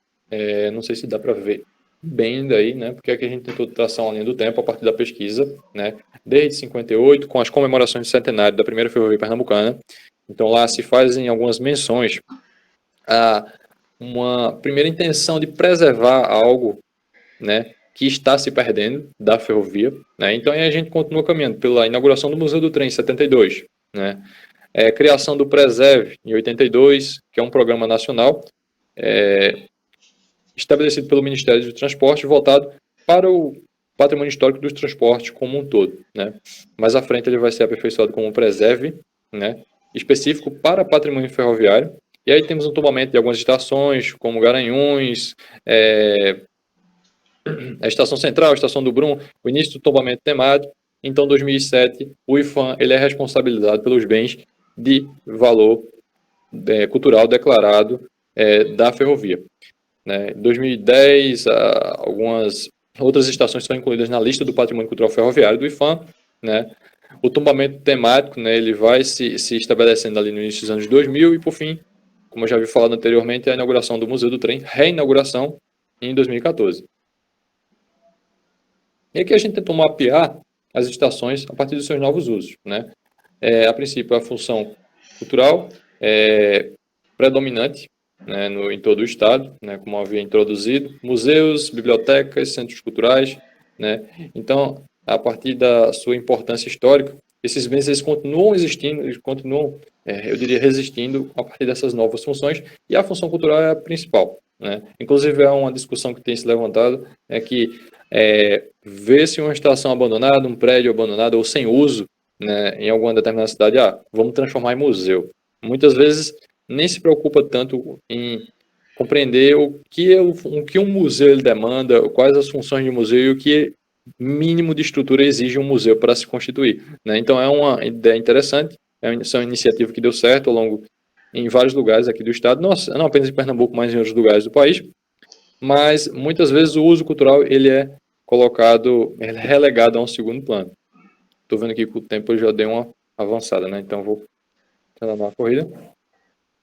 [SPEAKER 2] não sei se dá para ver bem daí, né? Porque aqui a gente tentou traçar uma linha do tempo a partir da pesquisa, né? Desde 58, com as comemorações de centenário da primeira ferrovia pernambucana. Então lá se fazem algumas menções a uma primeira intenção de preservar algo, né, que está se perdendo da ferrovia, né? Então aí a gente continua caminhando pela inauguração do Museu do Trem em 72, né? Criação do Preserve em 82, que é um programa nacional estabelecido pelo Ministério do Transporte, voltado para o patrimônio histórico dos transportes como um todo, né? Mais à frente ele vai ser aperfeiçoado como um Preserve, né, específico para patrimônio ferroviário. E aí temos um tombamento de algumas estações, como Garanhuns, a Estação Central, a Estação do Brum, o início do tombamento temático. Então, em 2007, o IPHAN ele é responsabilizado pelos bens de valor cultural declarado da ferrovia. Né? Em 2010, algumas outras estações são incluídas na lista do patrimônio cultural ferroviário do IPHAN. Né? O tombamento temático, né, ele vai se estabelecendo ali no início dos anos 2000 e, por fim, como eu já havia falado anteriormente, a inauguração do Museu do Trem, reinauguração em 2014. E aqui a gente tentou mapear as estações a partir dos seus novos usos. Né? A princípio, a função cultural predominante, né, em todo o estado, né, como havia introduzido, museus, bibliotecas, centros culturais. Né? Então, a partir da sua importância histórica, esses bens eles continuam existindo, eles continuam, eu diria, resistindo a partir dessas novas funções, e a função cultural é a principal. Né? Inclusive, há uma discussão que tem se levantado, que ver-se uma estação abandonada, um prédio abandonado ou sem uso, né, em alguma determinada cidade, vamos transformar em museu. Muitas vezes nem se preocupa tanto em compreender o que um museu ele demanda, quais as funções de um museu e o que mínimo de estrutura exige um museu para se constituir. Né? Então é uma ideia interessante, é uma iniciativa que deu certo ao longo em vários lugares aqui do estado, não apenas em Pernambuco, mas em outros lugares do país, mas muitas vezes o uso cultural ele é relegado a um segundo plano. Estou vendo aqui que o tempo eu já dei uma avançada, né? Então vou dar uma corrida.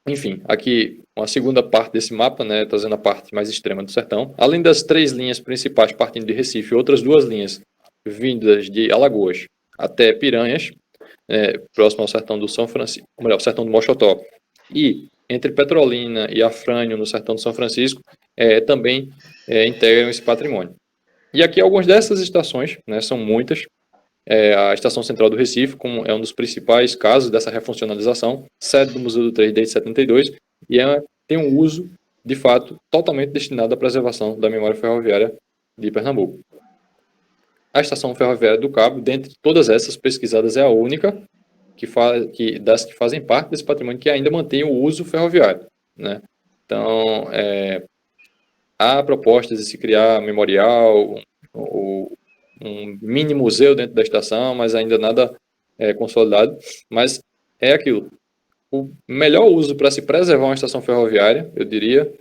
[SPEAKER 2] Enfim, aqui uma segunda parte desse mapa, né, trazendo a parte mais extrema do sertão. Além das 3 linhas principais partindo de Recife, outras 2 linhas vindas de Alagoas até Piranhas, próximo ao sertão do São Francisco, ou melhor, sertão do Mochotó, e entre Petrolina e Afrânio, no sertão do São Francisco, também integram esse patrimônio. E aqui algumas dessas estações, né, são muitas, a Estação Central do Recife, como é um dos principais casos dessa refuncionalização, sede do Museu do 3 desde 72, e tem um uso, de fato, totalmente destinado à preservação da memória ferroviária de Pernambuco. A Estação Ferroviária do Cabo, dentre todas essas pesquisadas, é a única das que fazem parte desse patrimônio que ainda mantém o uso ferroviário, né? Então, há propostas de se criar memorial, um mini museu dentro da estação, mas ainda nada consolidado. Mas é aquilo. O melhor uso para se preservar uma estação ferroviária, eu diria,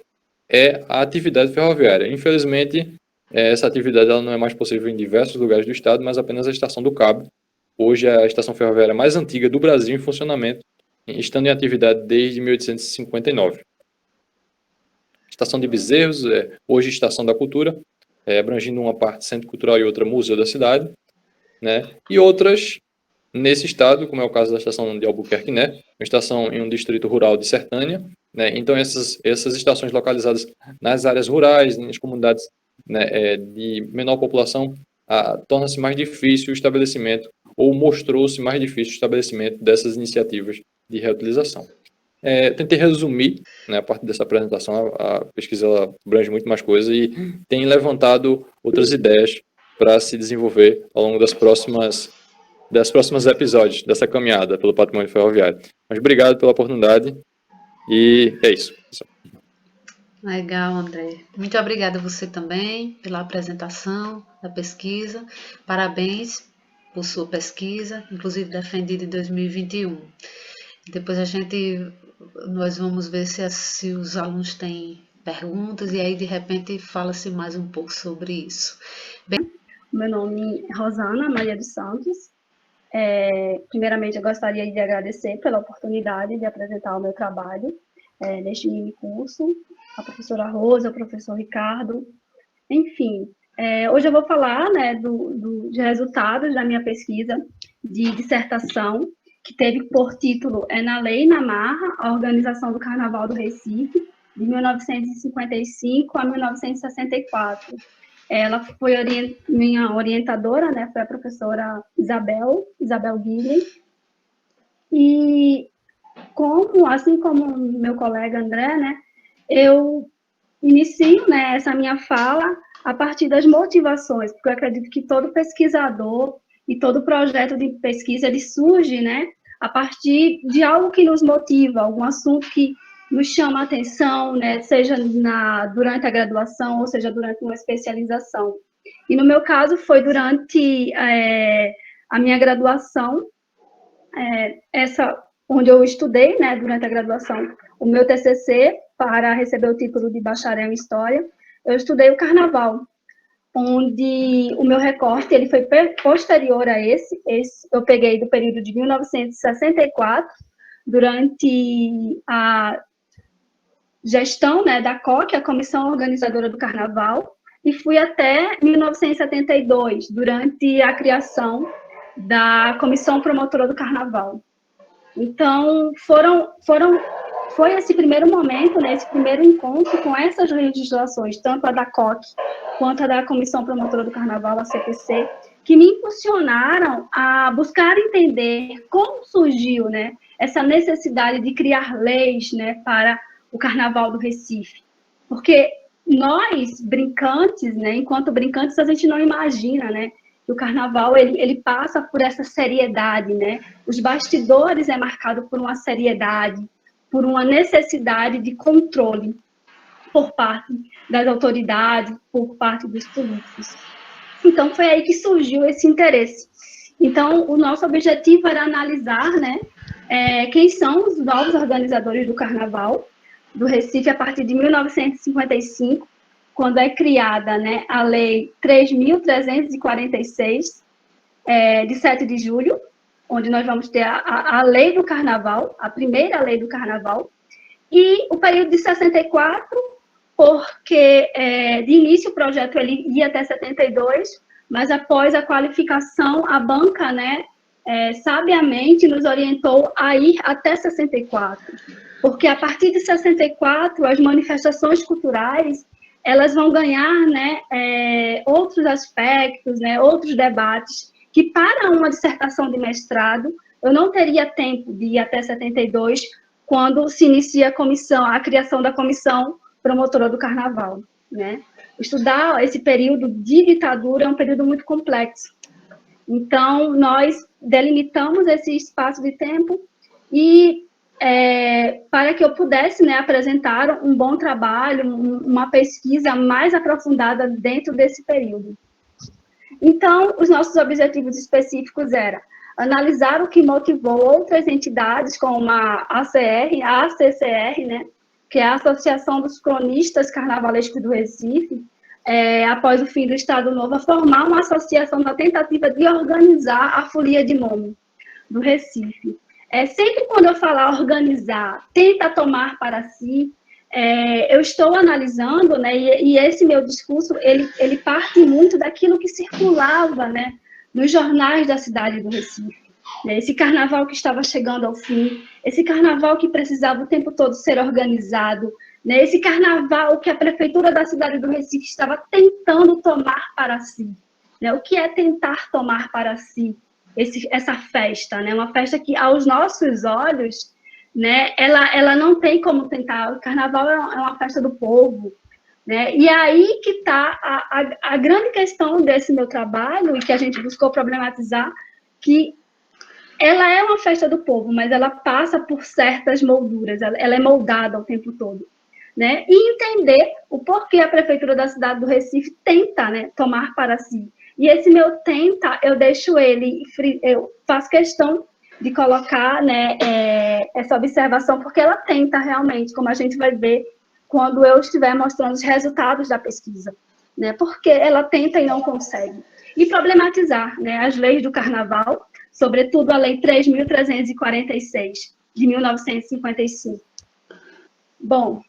[SPEAKER 2] é a atividade ferroviária. Infelizmente, essa atividade ela não é mais possível em diversos lugares do estado, mas apenas a Estação do Cabo. Hoje é a estação ferroviária mais antiga do Brasil em funcionamento, estando em atividade desde 1859. Estação de Bezerros, hoje Estação da Cultura, abrangindo uma parte Centro Cultural e outra Museu da Cidade, né? E outras nesse estado, como é o caso da estação de Albuquerque, né? Uma estação em um distrito rural de Sertânia, né? Então essas estações localizadas nas áreas rurais, nas comunidades, né, de menor população, torna-se mais difícil o estabelecimento, ou mostrou-se mais difícil o estabelecimento dessas iniciativas de reutilização. Tentei resumir, né, a partir dessa apresentação. A pesquisa ela abrange muito mais coisas e tem levantado outras ideias para se desenvolver ao longo das próximos episódios dessa caminhada pelo patrimônio ferroviário. Mas obrigado pela oportunidade e é isso.
[SPEAKER 1] Legal, André. Muito obrigada a você também pela apresentação da pesquisa. Parabéns por sua pesquisa, inclusive defendida em 2021. Depois nós vamos ver se os alunos têm perguntas e aí de repente fala-se mais um pouco sobre isso.
[SPEAKER 3] Meu nome é Rosana Maria dos Santos. Primeiramente, eu gostaria de agradecer pela oportunidade de apresentar o meu trabalho neste mini curso, a professora Rosa, o professor Ricardo, enfim. Hoje eu vou falar, né, dos resultados da minha pesquisa de dissertação, que teve por título Na Lei e na Marra, a Organização do Carnaval do Recife, de 1955 a 1964. Ela foi minha orientadora, né, foi a professora Isabel Guilhem, e assim como meu colega André, né, eu inicio, né, essa minha fala a partir das motivações, porque eu acredito que todo pesquisador e todo projeto de pesquisa ele surge, né, a partir de algo que nos motiva, algum assunto que nos chama a atenção, né, seja durante a graduação ou seja durante uma especialização. E no meu caso foi durante a minha graduação, onde eu estudei, né, durante a graduação, o meu TCC para receber o título de bacharel em História, eu estudei o Carnaval, onde o meu recorte ele foi posterior a esse eu peguei do período de 1964, durante a gestão, né, da COC, a Comissão Organizadora do Carnaval, e fui até 1972, durante a criação da Comissão Promotora do Carnaval. Então, foi esse primeiro momento, né, esse primeiro encontro com essas legislações, tanto a da COC quanto a da Comissão Promotora do Carnaval, a CPC, que me impulsionaram a buscar entender como surgiu, né, essa necessidade de criar leis, né, para o Carnaval do Recife. Porque nós, brincantes, né, enquanto brincantes, a gente não imagina, né, que o Carnaval ele passa por essa seriedade, né? Os bastidores é marcado por uma seriedade, por uma necessidade de controle por parte das autoridades, por parte dos políticos. Então, foi aí que surgiu esse interesse. Então, o nosso objetivo era analisar, né, quem são os novos organizadores do Carnaval do Recife a partir de 1955, quando é criada, né, a Lei 3.346, de 7 de julho, onde nós vamos ter a Lei do Carnaval, a primeira Lei do Carnaval, e o período de 64, porque de início o projeto ele ia até 72, mas após a qualificação, a banca, né, sabiamente nos orientou a ir até 64, porque a partir de 64, as manifestações culturais elas vão ganhar, né, outros aspectos, né, outros debates, que para uma dissertação de mestrado, eu não teria tempo de ir até 72, quando se inicia a criação da comissão promotora do Carnaval, né? Estudar esse período de ditadura é um período muito complexo. Então, nós delimitamos esse espaço de tempo e para que eu pudesse, né, apresentar um bom trabalho, uma pesquisa mais aprofundada dentro desse período. Então, os nossos objetivos específicos eram analisar o que motivou outras entidades, como a ACCR, né, que é a Associação dos Cronistas Carnavalescos do Recife, após o fim do Estado Novo, a formar uma associação na tentativa de organizar a Folia de Momo do Recife. Sempre quando eu falar organizar, tenta tomar para si, eu estou analisando, né, e esse meu discurso, ele parte muito daquilo que circulava, né, nos jornais da cidade do Recife. Né, esse carnaval que estava chegando ao fim, esse carnaval que precisava o tempo todo ser organizado, né, esse carnaval que a prefeitura da cidade do Recife estava tentando tomar para si. Né, o que é tentar tomar para si essa festa? Né, uma festa que, aos nossos olhos, né, ela não tem como tentar. O carnaval é uma festa do povo, né? E aí que está a grande questão desse meu trabalho, e que a gente buscou problematizar, que ela é uma festa do povo, mas ela passa por certas molduras, ela é moldada o tempo todo. Né? E entender o porquê a prefeitura da cidade do Recife tenta, né, tomar para si. E esse meu tenta, eu faço questão de colocar, né, essa observação, porque ela tenta realmente, como a gente vai ver quando eu estiver mostrando os resultados da pesquisa, né, porque ela tenta e não consegue. E problematizar, né, as leis do carnaval, sobretudo a Lei 3.346, de 1955. Bom,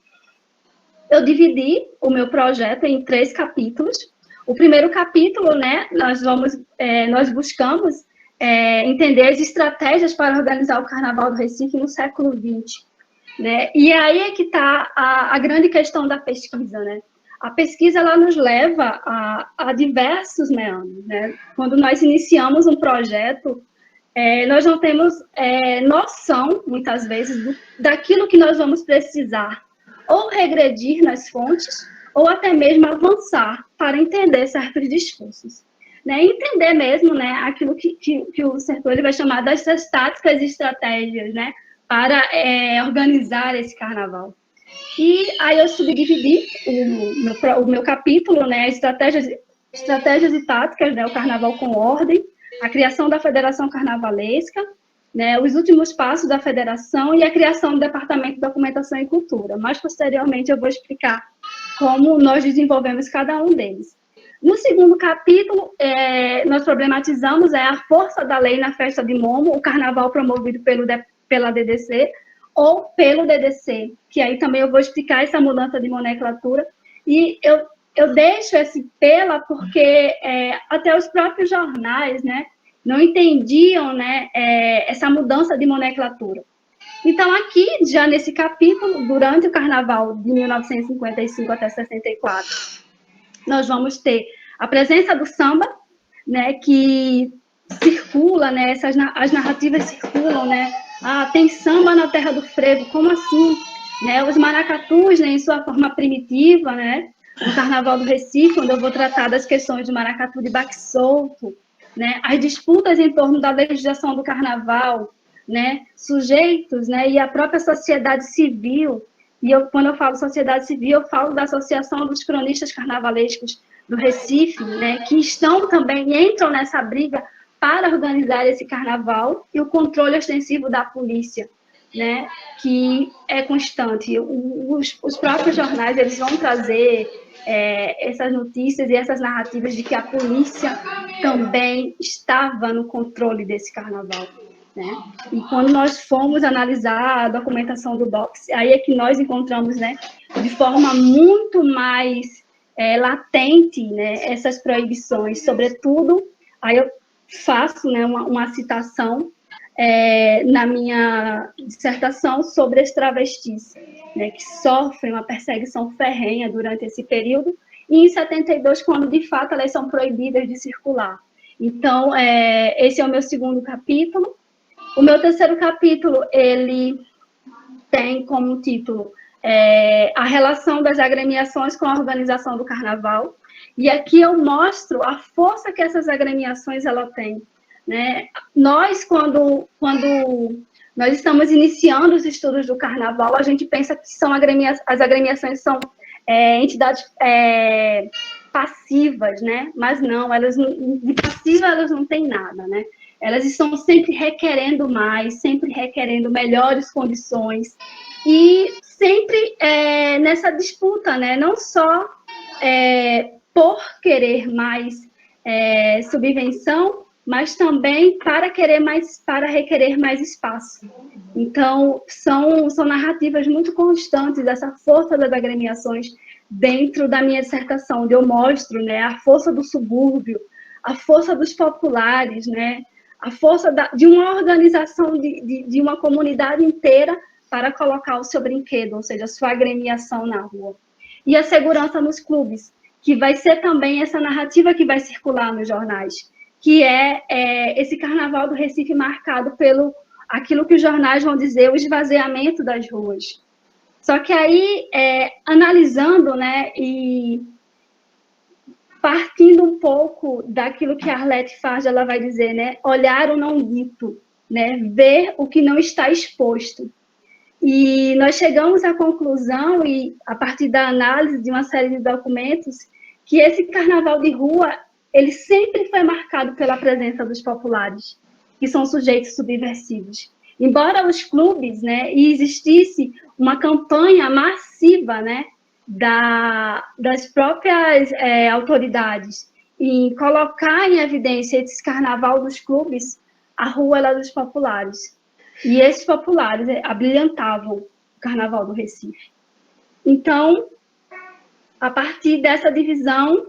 [SPEAKER 3] eu dividi o meu projeto em 3 capítulos. O primeiro capítulo, né, nós buscamos entender as estratégias para organizar o Carnaval do Recife no século XX. Né? E aí é que está a grande questão da pesquisa. Né? A pesquisa ela nos leva a diversos meandros. Né? Quando nós iniciamos um projeto, nós não temos noção, muitas vezes, daquilo que nós vamos precisar ou regredir nas fontes, ou até mesmo avançar para entender certos discursos. Né? Entender mesmo, né, aquilo que o Sertoli vai chamar das táticas e estratégias, né, para organizar esse carnaval. E aí eu subdividi o meu capítulo, né, estratégias e táticas, né, o carnaval com ordem, a criação da Federação Carnavalesca, né, os últimos passos da federação e a criação do Departamento de Documentação e Cultura. Mais posteriormente eu vou explicar como nós desenvolvemos cada um deles. No segundo capítulo, nós problematizamos a força da lei na festa de Momo, o carnaval promovido pela DDC ou pelo DDC, que aí também eu vou explicar essa mudança de nomenclatura. E eu deixo esse pela porque até os próprios jornais, né, não entendiam, né, essa mudança de nomenclatura. Então, aqui, já nesse capítulo, durante o Carnaval de 1955 até 64, nós vamos ter a presença do samba, né, que circula, né, as narrativas circulam, né, tem samba na terra do frevo, como assim? Né, os maracatus, né, em sua forma primitiva, né, no Carnaval do Recife, onde eu vou tratar das questões do maracatu de baque solto, né, as disputas em torno da legislação do carnaval, né, sujeitos, né, e a própria sociedade civil. E quando eu falo sociedade civil, eu falo da Associação dos Cronistas Carnavalescos do Recife, né, que entram nessa briga para organizar esse carnaval, e o controle ostensivo da polícia, né, que é constante. Os próprios jornais eles vão trazer essas notícias e essas narrativas de que a polícia também estava no controle desse carnaval. Né? E quando nós fomos analisar a documentação do DOPS, aí é que nós encontramos, né, de forma muito mais latente, né, essas proibições, sobretudo, aí eu faço, né, uma citação na minha dissertação sobre as travestis, né, que sofrem uma perseguição ferrenha durante esse período, e em 72, quando de fato elas são proibidas de circular. Então, esse é o meu segundo capítulo. O meu terceiro capítulo, ele tem como título a relação das agremiações com a organização do carnaval. E aqui eu mostro a força que essas agremiações ela têm, né? Nós, quando nós estamos iniciando os estudos do carnaval, a gente pensa que as agremiações são entidades passivas, né? Mas não, de passiva elas não têm nada, né? Elas estão sempre requerendo mais, sempre requerendo melhores condições e sempre nessa disputa, né? Não só por querer mais subvenção, mas também para requerer mais espaço. Então, são narrativas muito constantes dessa força das agremiações dentro da minha dissertação, onde eu mostro, né, a força do subúrbio, a força dos populares, né, a força de uma organização de uma comunidade inteira para colocar o seu brinquedo, ou seja, a sua agremiação na rua. E a segurança nos clubes, que vai ser também essa narrativa que vai circular nos jornais, que esse carnaval do Recife marcado pelo aquilo que os jornais vão dizer, o esvaziamento das ruas. Só que aí, analisando, né, e partindo um pouco daquilo que a Arlete Farge, ela vai dizer, né, olhar o não dito, né, ver o que não está exposto. E nós chegamos à conclusão, e a partir da análise de uma série de documentos, que esse carnaval de rua, ele sempre foi marcado pela presença dos populares, que são sujeitos subversivos. Embora os clubes, né, e existisse uma campanha massiva, né, das próprias autoridades em colocar em evidência esse carnaval dos clubes, a rua era dos populares. E esses populares abrilhantavam o carnaval do Recife. Então, a partir dessa divisão,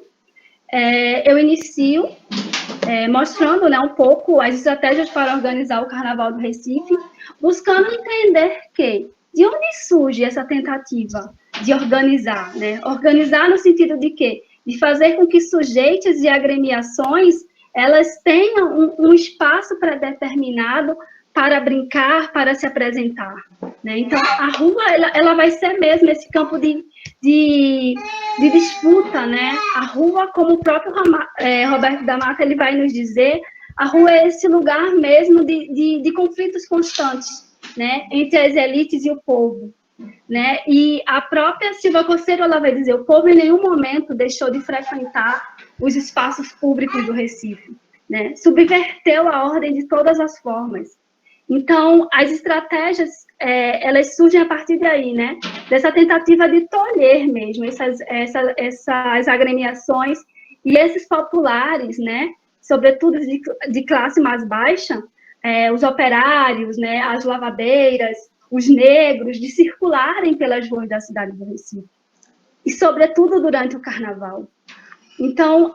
[SPEAKER 3] eu inicio mostrando, né, um pouco as estratégias para organizar o carnaval do Recife, buscando entender de onde surge essa tentativa de organizar, né? Organizar no sentido de quê? De fazer com que sujeitos e agremiações elas tenham um espaço pré-determinado para brincar, para se apresentar, né? Então, a rua ela vai ser mesmo esse campo de disputa, né? A rua, como o próprio Roberto da Mata ele vai nos dizer, a rua é esse lugar mesmo de conflitos constantes, né? Entre as elites e o povo, né? E a própria Silva Cossero ela vai dizer, o povo em nenhum momento deixou de frequentar os espaços públicos do Recife, né? Subverteu a ordem de todas as formas. Então, as estratégias, elas surgem a partir daí, né? Dessa tentativa de tolher mesmo essas agremiações e esses populares, né? Sobretudo de classe mais baixa, os operários, né? As lavadeiras, os negros, de circularem pelas ruas da cidade do Recife. E, sobretudo, durante o Carnaval. Então,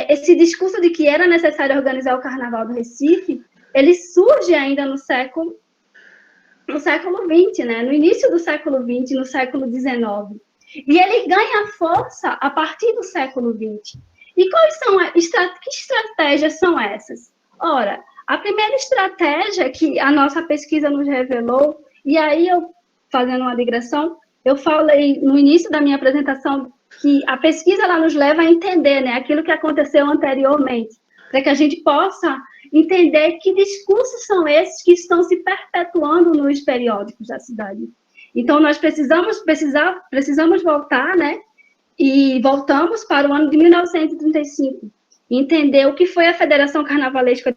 [SPEAKER 3] esse discurso de que era necessário organizar o Carnaval do Recife, ele surge ainda no século XX, né? No início do século XX, no século XIX. E ele ganha força a partir do século XX. E que estratégias são essas? Ora, a primeira estratégia que a nossa pesquisa nos revelou, e aí eu, fazendo uma digressão, eu falei no início da minha apresentação que a pesquisa ela nos leva a entender, né, aquilo que aconteceu anteriormente, para que a gente possa entender que discursos são esses que estão se perpetuando nos periódicos da cidade. Então, nós precisamos voltar, né? E voltamos para o ano de 1935, entender o que foi a Federação Carnavalesca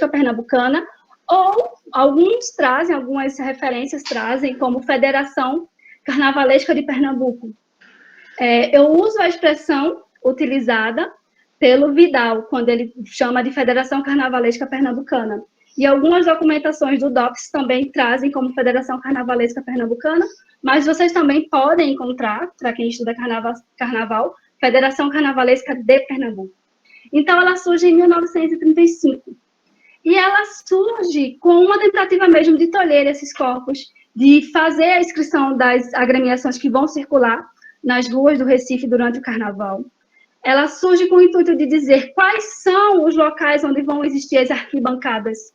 [SPEAKER 3] Pernambucana, ou algumas referências trazem como Federação Carnavalesca de Pernambuco. Eu uso a expressão utilizada pelo Vidal, quando ele chama de Federação Carnavalesca Pernambucana. E algumas documentações do DOPS também trazem como Federação Carnavalesca Pernambucana, mas vocês também podem encontrar, para quem estuda carnaval, Federação Carnavalesca de Pernambuco. Então, ela surge em 1935. E ela surge com uma tentativa mesmo de tolher esses corpos, de fazer a inscrição das agremiações que vão circular nas ruas do Recife durante o Carnaval. ela surge com o intuito de dizer quais são os locais onde vão existir as arquibancadas.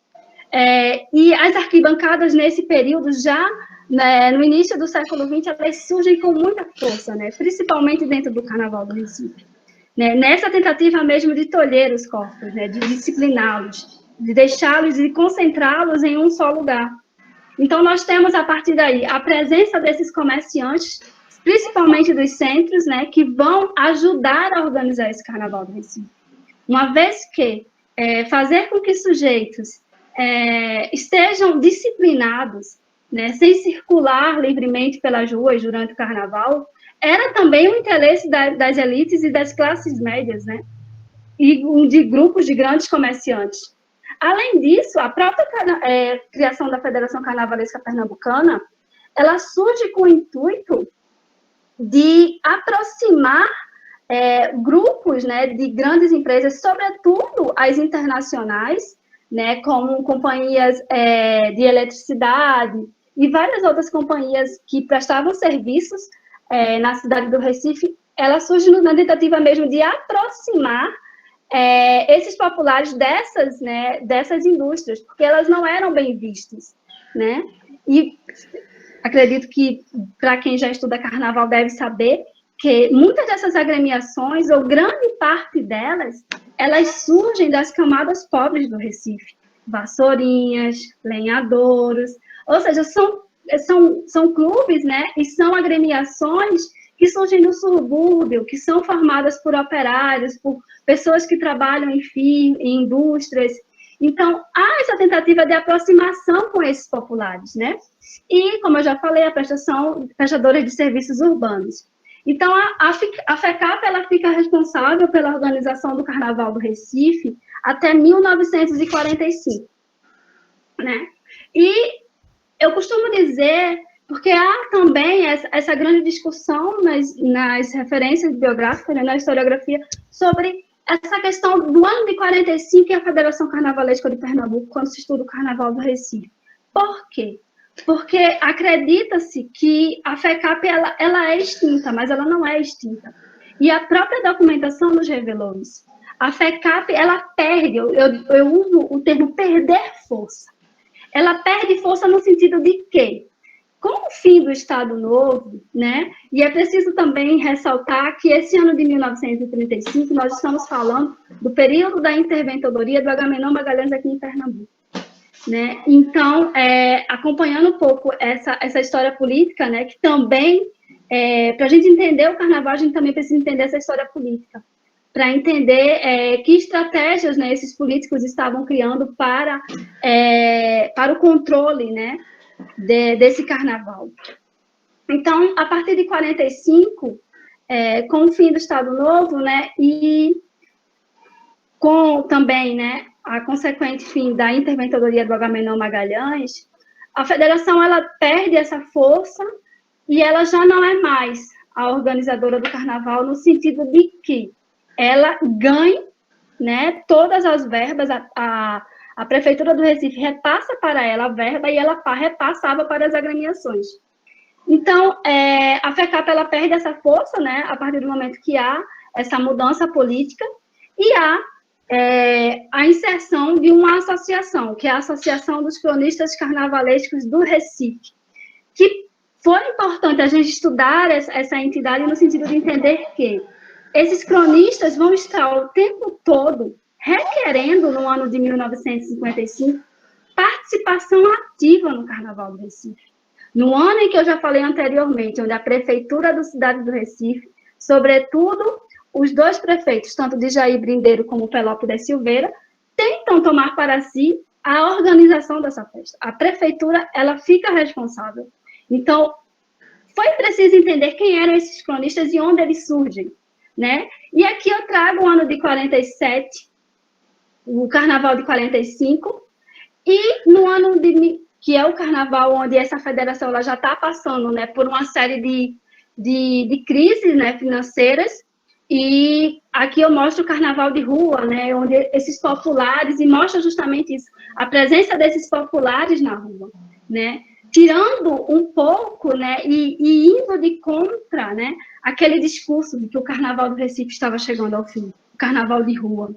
[SPEAKER 3] E as arquibancadas, nesse período, já né, no início do século XX, elas surgem com muita força, né, principalmente dentro do Carnaval do Recife. Né, nessa tentativa mesmo de tolher os corpos, né, de discipliná-los, de deixá-los e concentrá-los em um só lugar. Então, nós temos, a partir daí, a presença desses comerciantes, principalmente dos centros, né, que vão ajudar a organizar esse Carnaval do Recife. Uma vez que fazer com que sujeitos estejam disciplinados, né, sem circular livremente pelas ruas durante o Carnaval, era também o interesse das elites e das classes médias, né, e de grupos de grandes comerciantes. Além disso, a própria criação da Federação Carnavalesca Pernambucana, ela surge com o intuito de aproximar grupos, né, de grandes empresas, sobretudo as internacionais, né, como companhias de eletricidade e várias outras companhias que prestavam serviços na cidade do Recife. Ela surge na tentativa mesmo de aproximar esses populares dessas indústrias, porque elas não eram bem vistas, né? E acredito que, para quem já estuda carnaval, deve saber que muitas dessas agremiações, ou grande parte delas, elas surgem das camadas pobres do Recife. Vassourinhas, lenhadouros, ou seja, são clubes, né? E são agremiações que surgem no subúrbio, que são formadas por operários, por pessoas que trabalham em indústrias. Então, há essa tentativa de aproximação com esses populares, né? E, como eu já falei, a prestadora de serviços urbanos. Então, a FECAP, ela fica responsável pela organização do Carnaval do Recife até 1945, né? E eu costumo dizer, porque há também essa grande discussão nas referências biográficas, né, na historiografia, sobre essa questão do ano de 45 e a Federação Carnavalesca de Pernambuco, quando se estuda o Carnaval do Recife. Por quê? Porque acredita-se que a FECAP ela é extinta, mas ela não é extinta. E a própria documentação nos revelou isso. A FECAP, ela perde, eu uso o termo perder força. Ela perde força no sentido de que, com o fim do Estado Novo, né, e é preciso também ressaltar que esse ano de 1935, nós estamos falando do período da interventoria do Agamenon Magalhães aqui em Pernambuco. Né? Então, acompanhando um pouco essa história política, né, que também, para a gente entender o Carnaval, a gente também precisa entender essa história política, para entender que estratégias, né, esses políticos estavam criando para o controle, né, desse Carnaval. Então, a partir de 45, com o fim do Estado Novo, né, e com também, né, a consequente fim da interventoria do Agamenon Magalhães, a federação ela perde essa força e ela já não é mais a organizadora do Carnaval, no sentido de que ela ganha, né, todas as verbas, a Prefeitura do Recife repassa para ela a verba e ela repassava para as agremiações. Então, a FECAP ela perde essa força, né, a partir do momento que há essa mudança política e há a inserção de uma associação, que é a Associação dos Cronistas Carnavalescos do Recife, que foi importante a gente estudar essa entidade no sentido de entender que esses cronistas vão estar o tempo todo requerendo, no ano de 1955, participação ativa no Carnaval do Recife. No ano em que eu já falei anteriormente, onde a Prefeitura da cidade do Recife, sobretudo os dois prefeitos, tanto de Jair Brindeiro como Pelópio da Silveira, tentam tomar para si a organização dessa festa. A prefeitura, ela fica responsável. Então, foi preciso entender quem eram esses cronistas e onde eles surgem, né? E aqui eu trago o ano de 47, o Carnaval de 45, e no ano que é o Carnaval onde essa federação ela já está passando, né, por uma série de crises, né, financeiras. E aqui eu mostro o Carnaval de rua, né, onde esses populares, e mostra justamente isso, a presença desses populares na rua, né, tirando um pouco, né, e indo de contra, né, aquele discurso de que o Carnaval do Recife estava chegando ao fim, o Carnaval de rua,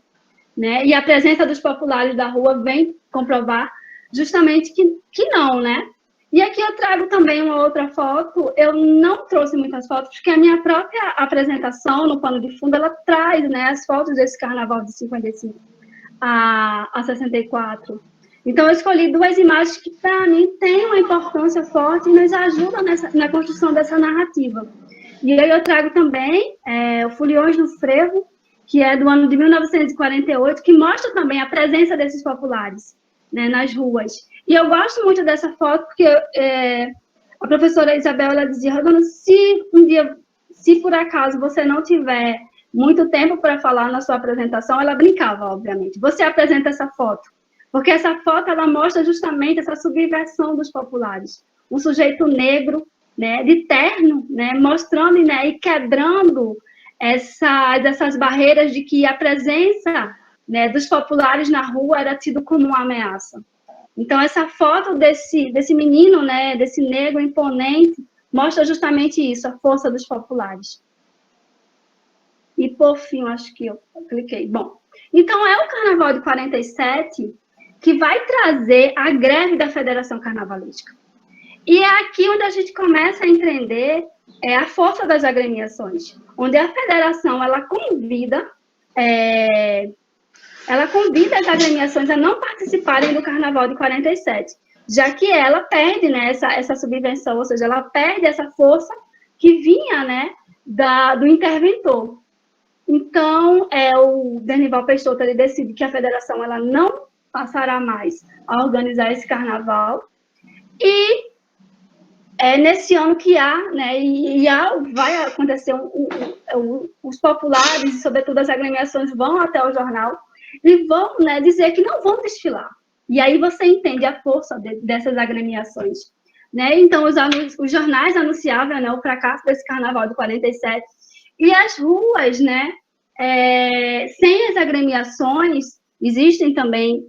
[SPEAKER 3] né, e a presença dos populares da rua vem comprovar justamente que não, né. E aqui eu trago também uma outra foto, eu não trouxe muitas fotos, porque a minha própria apresentação no pano de fundo, ela traz, né, as fotos desse Carnaval de 55 a 64. Então, eu escolhi duas imagens que, para mim, têm uma importância forte e nos ajudam na construção dessa narrativa. E aí eu trago também o Foliões do Frevo, que é do ano de 1948, que mostra também a presença desses populares, né, nas ruas. E eu gosto muito dessa foto, porque a professora Isabel, ela dizia, se por acaso você não tiver muito tempo para falar na sua apresentação, ela brincava, obviamente. Você apresenta essa foto, porque essa foto, ela mostra justamente essa subversão dos populares. Um sujeito negro, né, de terno, né, mostrando, né, e quebrando essas barreiras de que a presença, né, dos populares na rua era tido como uma ameaça. Então, essa foto desse menino, né, desse negro imponente, mostra justamente isso, a força dos populares. E, por fim, acho que eu cliquei. Bom, então é o Carnaval de 47 que vai trazer a greve da Federação Carnavalística. E é aqui onde a gente começa a entender a força das agremiações, onde a federação, ela convida as agremiações a não participarem do Carnaval de 47, já que ela perde, né, essa subvenção, ou seja, ela perde essa força que vinha, né, do interventor. Então, o Dernival Peixoto, ele decide que a federação, ela não passará mais a organizar esse carnaval, e nesse ano que vai acontecer, os populares, e sobretudo as agremiações, vão até o jornal e vão, né, dizer que não vão desfilar. E aí você entende a força dessas agremiações. Né? Então, os jornais anunciavam, né, o fracasso desse carnaval de 47, e as ruas, né, sem as agremiações, existem também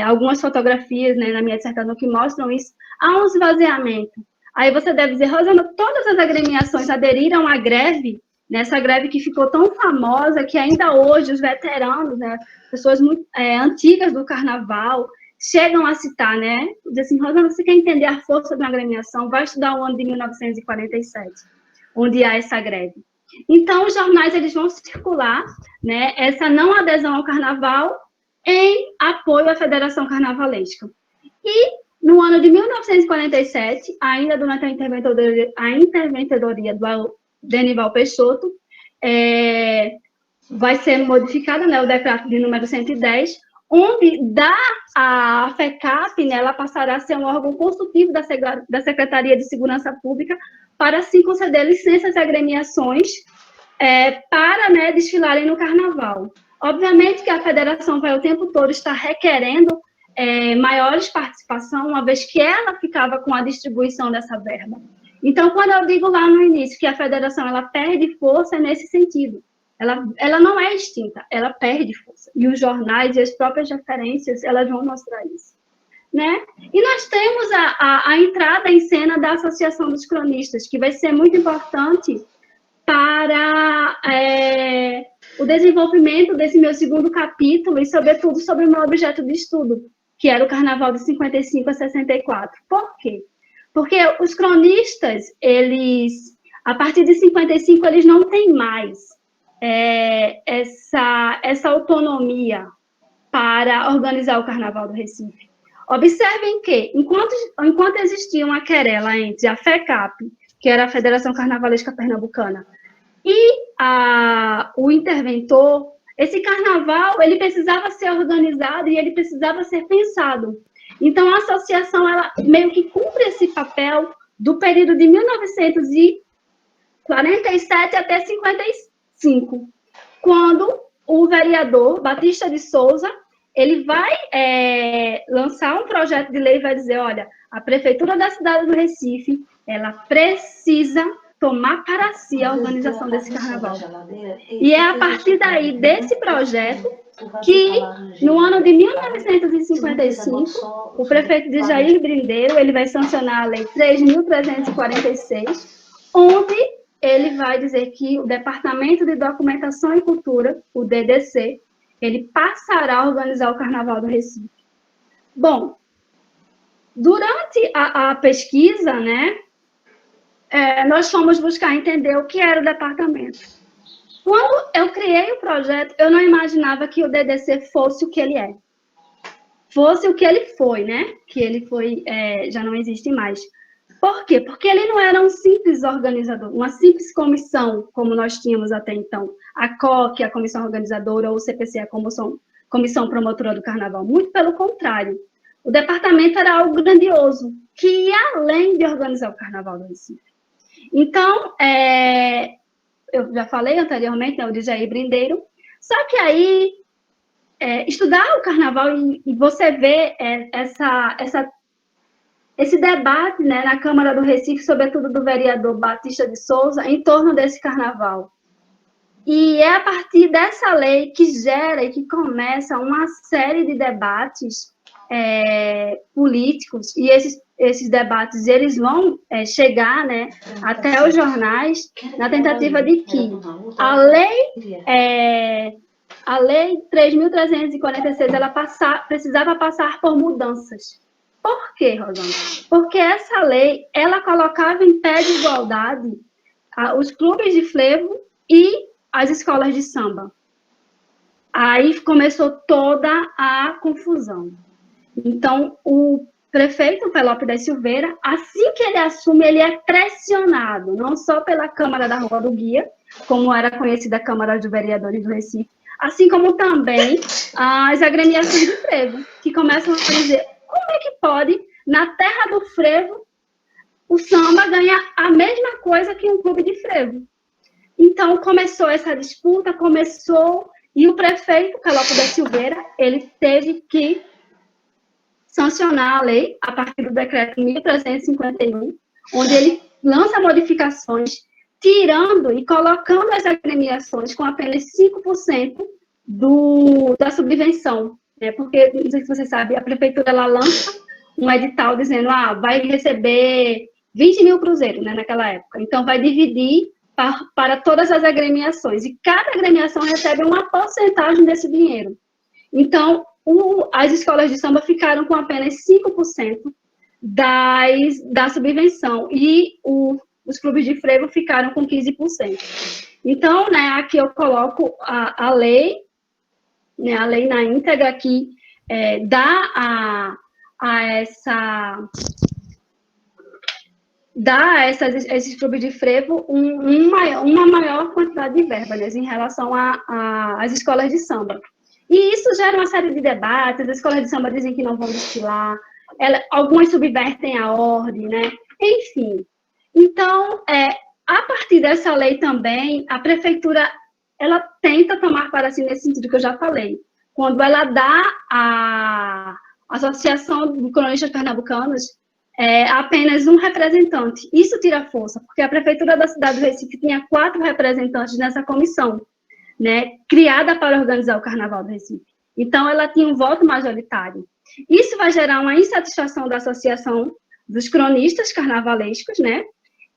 [SPEAKER 3] algumas fotografias, né, na minha dissertação que mostram isso, há um esvaziamento. Aí você deve dizer, Rosana, todas as agremiações aderiram à greve, nessa greve que ficou tão famosa, que ainda hoje os veteranos, né, pessoas muito antigas do carnaval, chegam a citar, né? Diz assim, Rosana, você quer entender a força de uma agremiação? Vai estudar o ano de 1947, onde há essa greve. Então, os jornais, eles vão circular, né, essa não adesão ao carnaval em apoio à Federação Carnavalesca. E, no ano de 1947, ainda durante a interventoria do Dernival Peixoto, vai ser modificada, né, o decreto de número 110, onde a FECAP, né, ela passará a ser um órgão consultivo da Secretaria de Segurança Pública para, assim, conceder licenças a agremiações para, né, desfilarem no Carnaval. Obviamente que a federação vai o tempo todo estar requerendo maiores participação, uma vez que ela ficava com a distribuição dessa verba. Então, quando eu digo lá no início que a federação, ela perde força, é nesse sentido. Ela não é extinta, ela perde força. E os jornais e as próprias referências, elas vão mostrar isso. Né? E nós temos a entrada em cena da Associação dos Cronistas, que vai ser muito importante para o desenvolvimento desse meu segundo capítulo e, sobretudo, sobre o meu objeto de estudo, que era o Carnaval de 55 a 64. Por quê? Porque os cronistas, a partir de 55, eles não têm mais essa autonomia para organizar o Carnaval do Recife. Observem que, enquanto existia uma querela entre a FECAP, que era a Federação Carnavalesca Pernambucana, e o interventor, esse carnaval, ele precisava ser organizado e ele precisava ser pensado. Então, a associação, ela meio que cumpre esse papel do período de 1947 até 55, quando o vereador Batista de Souza, ele vai lançar um projeto de lei e vai dizer, olha, a Prefeitura da cidade do Recife, ela precisa tomar para si a organização desse carnaval. E é a partir daí, desse projeto, que no ano de 1955, o prefeito de Jair Brindeiro, ele vai sancionar a Lei 3.346, onde ele vai dizer que o Departamento de Documentação e Cultura, o DDC, ele passará a organizar o Carnaval do Recife. Bom, durante a pesquisa, né, nós fomos buscar entender o que era o departamento. Quando eu criei o projeto, eu não imaginava que o DDC fosse o que ele é. Fosse o que ele foi, né? Que ele foi, já não existe mais. Por quê? Porque ele não era um simples organizador, uma simples comissão, como nós tínhamos até então. A COC, a Comissão Organizadora, ou o CPC, a Comissão Promotora do Carnaval. Muito pelo contrário. O departamento era algo grandioso, que ia além de organizar o Carnaval do Recife. Então, eu já falei anteriormente, né, o DJ Brindeiro, só que aí, estudar o Carnaval e você vê esse debate, né, na Câmara do Recife, sobretudo do vereador Batista de Souza, em torno desse Carnaval. E é a partir dessa lei que gera e que começa uma série de debates políticos, e esses debates eles vão chegar, né, até os jornais, na tentativa de que a lei 3.346 ela precisava passar por mudanças. Por quê, Rosana? Porque essa lei ela colocava em pé de igualdade os clubes de frevo e as escolas de samba. Aí começou toda a confusão. Então, o prefeito Pelope da Silveira, assim que ele assume, ele é pressionado, não só pela Câmara da Rua do Guia, como era conhecida a Câmara de Vereadores do Recife, assim como também as agremiações de frevo, que começam a dizer, como é que pode, na terra do frevo, o samba ganhar a mesma coisa que um clube de frevo? Então, começou essa disputa, e o prefeito Pelope da Silveira, ele teve que sancionar a lei a partir do decreto 1.351, onde ele lança modificações, tirando e colocando as agremiações com apenas 5% da subvenção. Né? Porque, não sei se você sabe, a prefeitura ela lança um edital dizendo vai receber 20 mil cruzeiros, né, naquela época. Então, vai dividir para todas as agremiações. E cada agremiação recebe uma porcentagem desse dinheiro. Então, as escolas de samba ficaram com apenas 5% da subvenção e os clubes de frevo ficaram com 15%. Então, né, aqui eu coloco a lei, né, a lei na íntegra que dá esses clubes de frevo uma maior quantidade de verba, né, em relação às escolas de samba. E isso gera uma série de debates, as escolas de samba dizem que não vão desfilar, algumas subvertem a ordem, né? Enfim. Então, a partir dessa lei também, a prefeitura, ela tenta tomar para si nesse sentido que eu já falei. Quando ela dá à Associação de Cronistas Pernambucanos apenas um representante. Isso tira força, porque a prefeitura da cidade do Recife tinha 4 representantes nessa comissão, né, criada para organizar o Carnaval do Recife. Então, ela tinha um voto majoritário. Isso vai gerar uma insatisfação da Associação dos Cronistas Carnavalescos, né?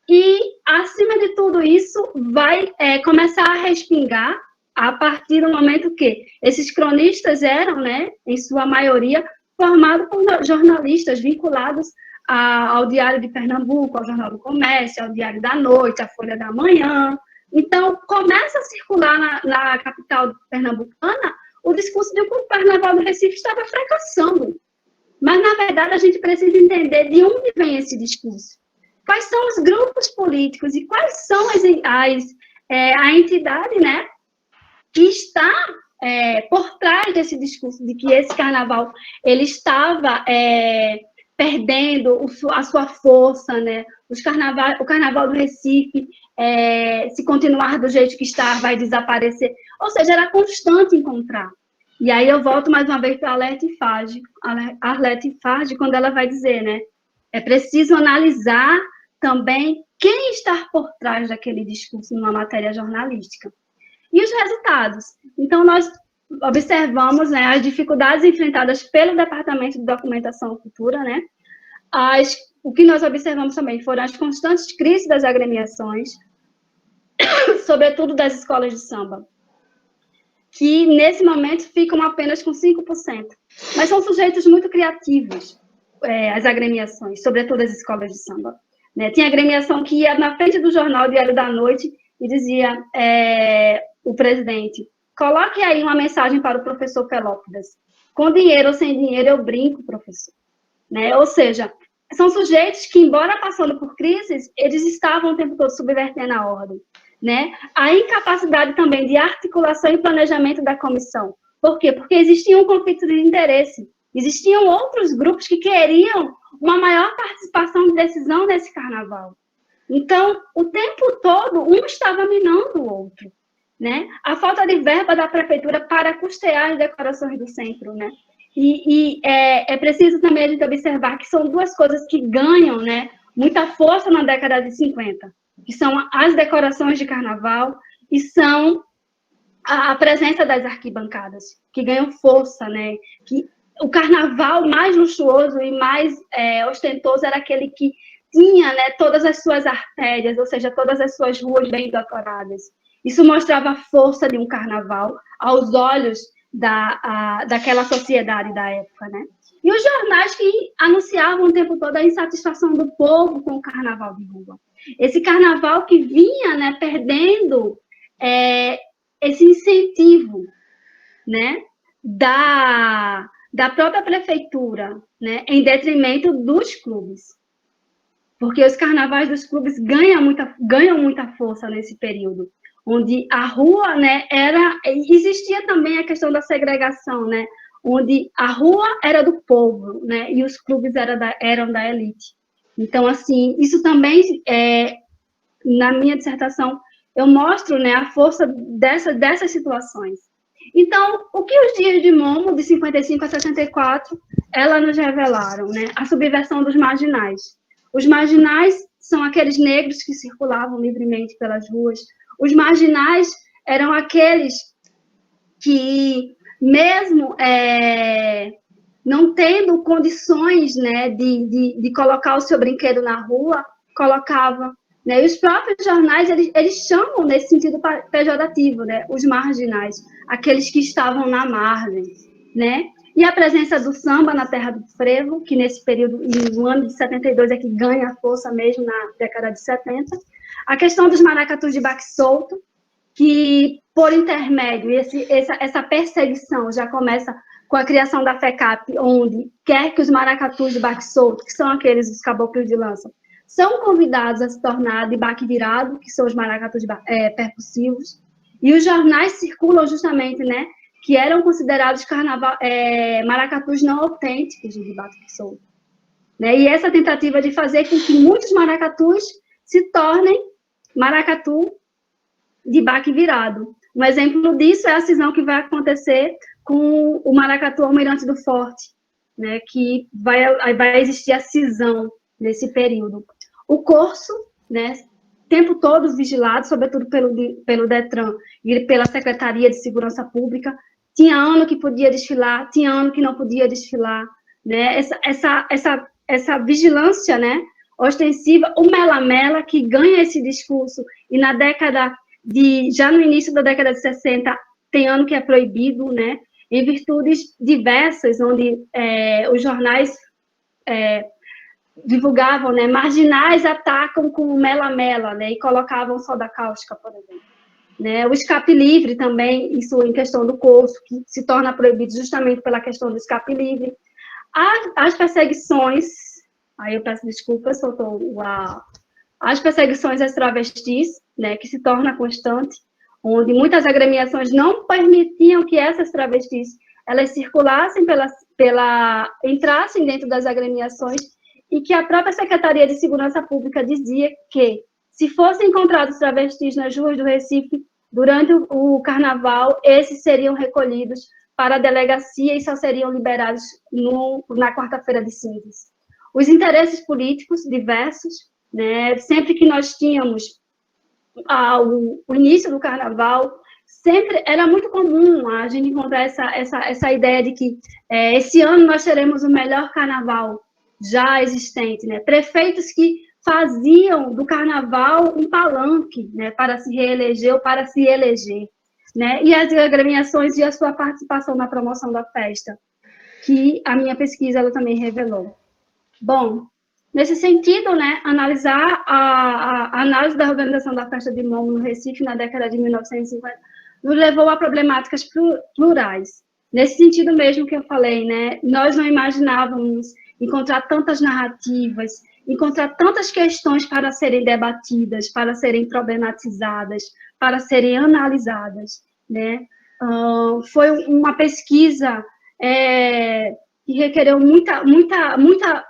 [SPEAKER 3] E, acima de tudo isso, vai começar a respingar a partir do momento que esses cronistas eram, né, em sua maioria, formados por jornalistas vinculados ao Diário de Pernambuco, ao Jornal do Comércio, ao Diário da Noite, à Folha da Manhã. Então, começa a circular na capital pernambucana o discurso de que o Carnaval do Recife estava fracassando. Mas, na verdade, a gente precisa entender de onde vem esse discurso. Quais são os grupos políticos e quais são a entidade, né, que está por trás desse discurso de que esse carnaval ele estava perdendo a sua força, né? O carnaval do Recife, se continuar do jeito que está, vai desaparecer. Ou seja, era constante encontrar. E aí eu volto mais uma vez para a Arlete Farge, quando ela vai dizer, né? É preciso analisar também quem está por trás daquele discurso numa matéria jornalística. E os resultados. Então, nós observamos, né, as dificuldades enfrentadas pelo Departamento de Documentação e Cultura, né, o que nós observamos também foram as constantes crises das agremiações, sobretudo das escolas de samba, que nesse momento ficam apenas com 5%. Mas são sujeitos muito criativos, as agremiações, sobretudo as escolas de samba. Né? Tinha agremiação que ia na frente do jornal Diário da Noite e dizia, o presidente, coloque aí uma mensagem para o professor Pelópidas. Com dinheiro ou sem dinheiro, eu brinco, professor. Né? Ou seja, são sujeitos que, embora passando por crises, eles estavam o tempo todo subvertendo a ordem. Né? A incapacidade também de articulação e planejamento da comissão. Por quê? Porque existia um conflito de interesse. Existiam outros grupos que queriam uma maior participação de decisão nesse carnaval. Então, o tempo todo, um estava minando o outro. Né? A falta de verba da prefeitura para custear as decorações do centro. Né? E é preciso também a gente observar que são duas coisas que ganham, né, muita força na década de 50, que são as decorações de carnaval e são a presença das arquibancadas, que ganham força, né? Que o carnaval mais luxuoso e mais ostentoso era aquele que tinha, né, todas as suas artérias, ou seja, todas as suas ruas bem decoradas. Isso mostrava a força de um carnaval aos olhos daquela sociedade da época, né? E os jornais que anunciavam o tempo todo a insatisfação do povo com o carnaval de rua. Esse carnaval que vinha, né, perdendo esse incentivo, né, da própria prefeitura, né, em detrimento dos clubes. Porque os carnavais dos clubes ganham muita força nesse período, onde a rua, né, existia também a questão da segregação, né, onde a rua era do povo, né, e os clubes eram da elite. Então, assim, isso também, na minha dissertação, eu mostro, né, a força dessas situações. Então, o que os dias de Momo, de 55 a 64, elas nos revelaram, né, a subversão dos marginais. Os marginais são aqueles negros que circulavam livremente pelas ruas. Os marginais eram aqueles que, mesmo não tendo condições, né, de colocar o seu brinquedo na rua, colocava. Né? E os próprios jornais, eles chamam, nesse sentido pejorativo, né, os marginais, aqueles que estavam na margem. Né? E a presença do samba na terra do frevo, que nesse período, no ano de 72, é que ganha força mesmo na década de 70. A questão dos maracatus de baque solto, que, por intermédio, essa perseguição já começa com a criação da FECAP, onde quer que os maracatus de baque solto, que são aqueles dos caboclos de lança, são convidados a se tornar de baque virado, que são os maracatus percussivos, e os jornais circulam justamente, né, que eram considerados maracatus não autênticos de baque solto. Né? E essa tentativa de fazer com que muitos maracatus se tornem maracatu de baque virado. Um exemplo disso é a cisão que vai acontecer com o maracatu Almirante do Forte, né, que vai existir a cisão nesse período. O Corso, né, o tempo todo vigilado, sobretudo pelo Detran e pela Secretaria de Segurança Pública, tinha ano que podia desfilar, tinha ano que não podia desfilar, né, essa vigilância, né, ostensiva, o Mela-Mela, que ganha esse discurso, e já no início da década de 60, tem ano que é proibido, né, em virtudes diversas, onde os jornais divulgavam, né, marginais atacam com o Mela-Mela, né, e colocavam soda cáustica, por exemplo. Né, o escape livre também, isso em questão do curso, que se torna proibido justamente pela questão do escape livre. As perseguições, aí eu peço desculpas, as perseguições às travestis, né, que se torna constante, onde muitas agremiações não permitiam que essas travestis elas circulassem entrassem dentro das agremiações, e que a própria Secretaria de Segurança Pública dizia que, se fossem encontrados travestis nas ruas do Recife durante o carnaval, esses seriam recolhidos para a delegacia e só seriam liberados na quarta-feira de cinzas. Os interesses políticos diversos, né, sempre que nós tínhamos o início do carnaval, sempre era muito comum a gente encontrar essa ideia de que esse ano nós teremos o melhor carnaval já existente, né? Prefeitos que faziam do carnaval um palanque, né, para se reeleger ou para se eleger, né? E as agremiações e a sua participação na promoção da festa, que a minha pesquisa ela também revelou. Bom, nesse sentido, né, analisar a análise da organização da festa de Momo no Recife na década de 1950 nos levou a problemáticas plurais. Nesse sentido mesmo que eu falei, né, nós não imaginávamos encontrar tantas narrativas, encontrar tantas questões para serem debatidas, para serem problematizadas, para serem analisadas, né? Foi uma pesquisa que requereu muita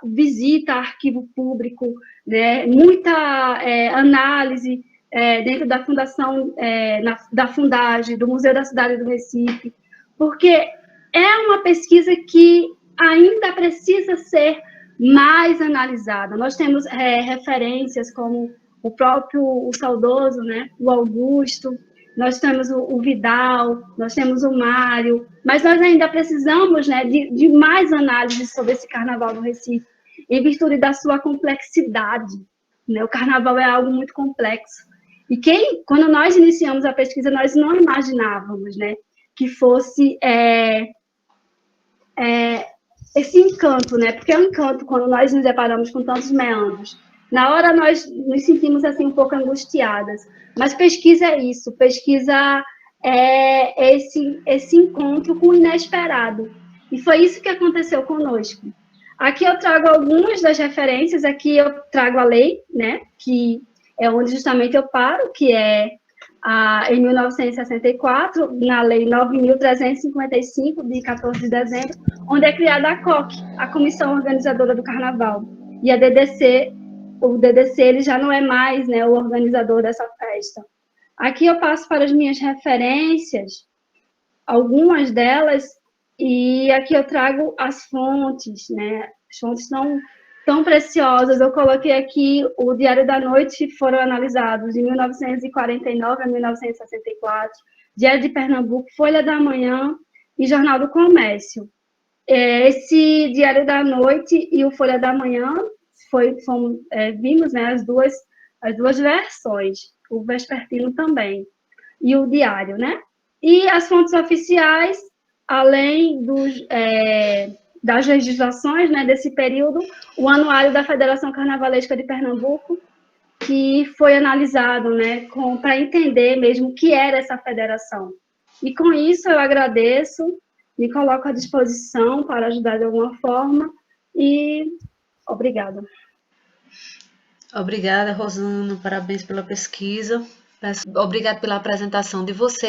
[SPEAKER 3] visita a arquivo público, né? Muita análise dentro da fundação, da Fundagem, do Museu da Cidade do Recife, porque é uma pesquisa que ainda precisa ser mais analisada. Nós temos referências como o próprio saudoso, né, o Augusto, nós temos o Vidal, nós temos o Mário, mas nós ainda precisamos, né, de mais análises sobre esse Carnaval do Recife, em virtude da sua complexidade, né? O Carnaval é algo muito complexo. E quando nós iniciamos a pesquisa, nós não imaginávamos, né, que fosse esse encanto, né? Porque é um encanto quando nós nos deparamos com tantos meandros. Na hora nós nos sentimos assim um pouco angustiadas, mas pesquisa é isso, pesquisa é esse encontro com o inesperado. E foi isso que aconteceu conosco. Aqui eu trago algumas das referências, aqui eu trago a lei, né, que é onde justamente eu paro, que é em 1964, na Lei 9.355, de 14 de dezembro, onde é criada a COC, a Comissão Organizadora do Carnaval. E a DDC, o DDC ele já não é mais, né, o organizador dessa festa. Aqui eu passo para as minhas referências, algumas delas, e aqui eu trago as fontes, né? As fontes são tão preciosas. Eu coloquei aqui o Diário da Noite, foram analisados de 1949 a 1964, Diário de Pernambuco, Folha da Manhã e Jornal do Comércio. Esse Diário da Noite e o Folha da Manhã vimos, né, as duas versões, o vespertino também, e o diário, né? E as fontes oficiais, além das legislações, né, desse período, o Anuário da Federação Carnavalesca de Pernambuco, que foi analisado, né, para entender mesmo o que era essa federação. E com isso eu agradeço, me coloco à disposição para ajudar de alguma forma e obrigada.
[SPEAKER 1] Obrigada, Rosana, parabéns pela pesquisa. Obrigada pela apresentação de vocês.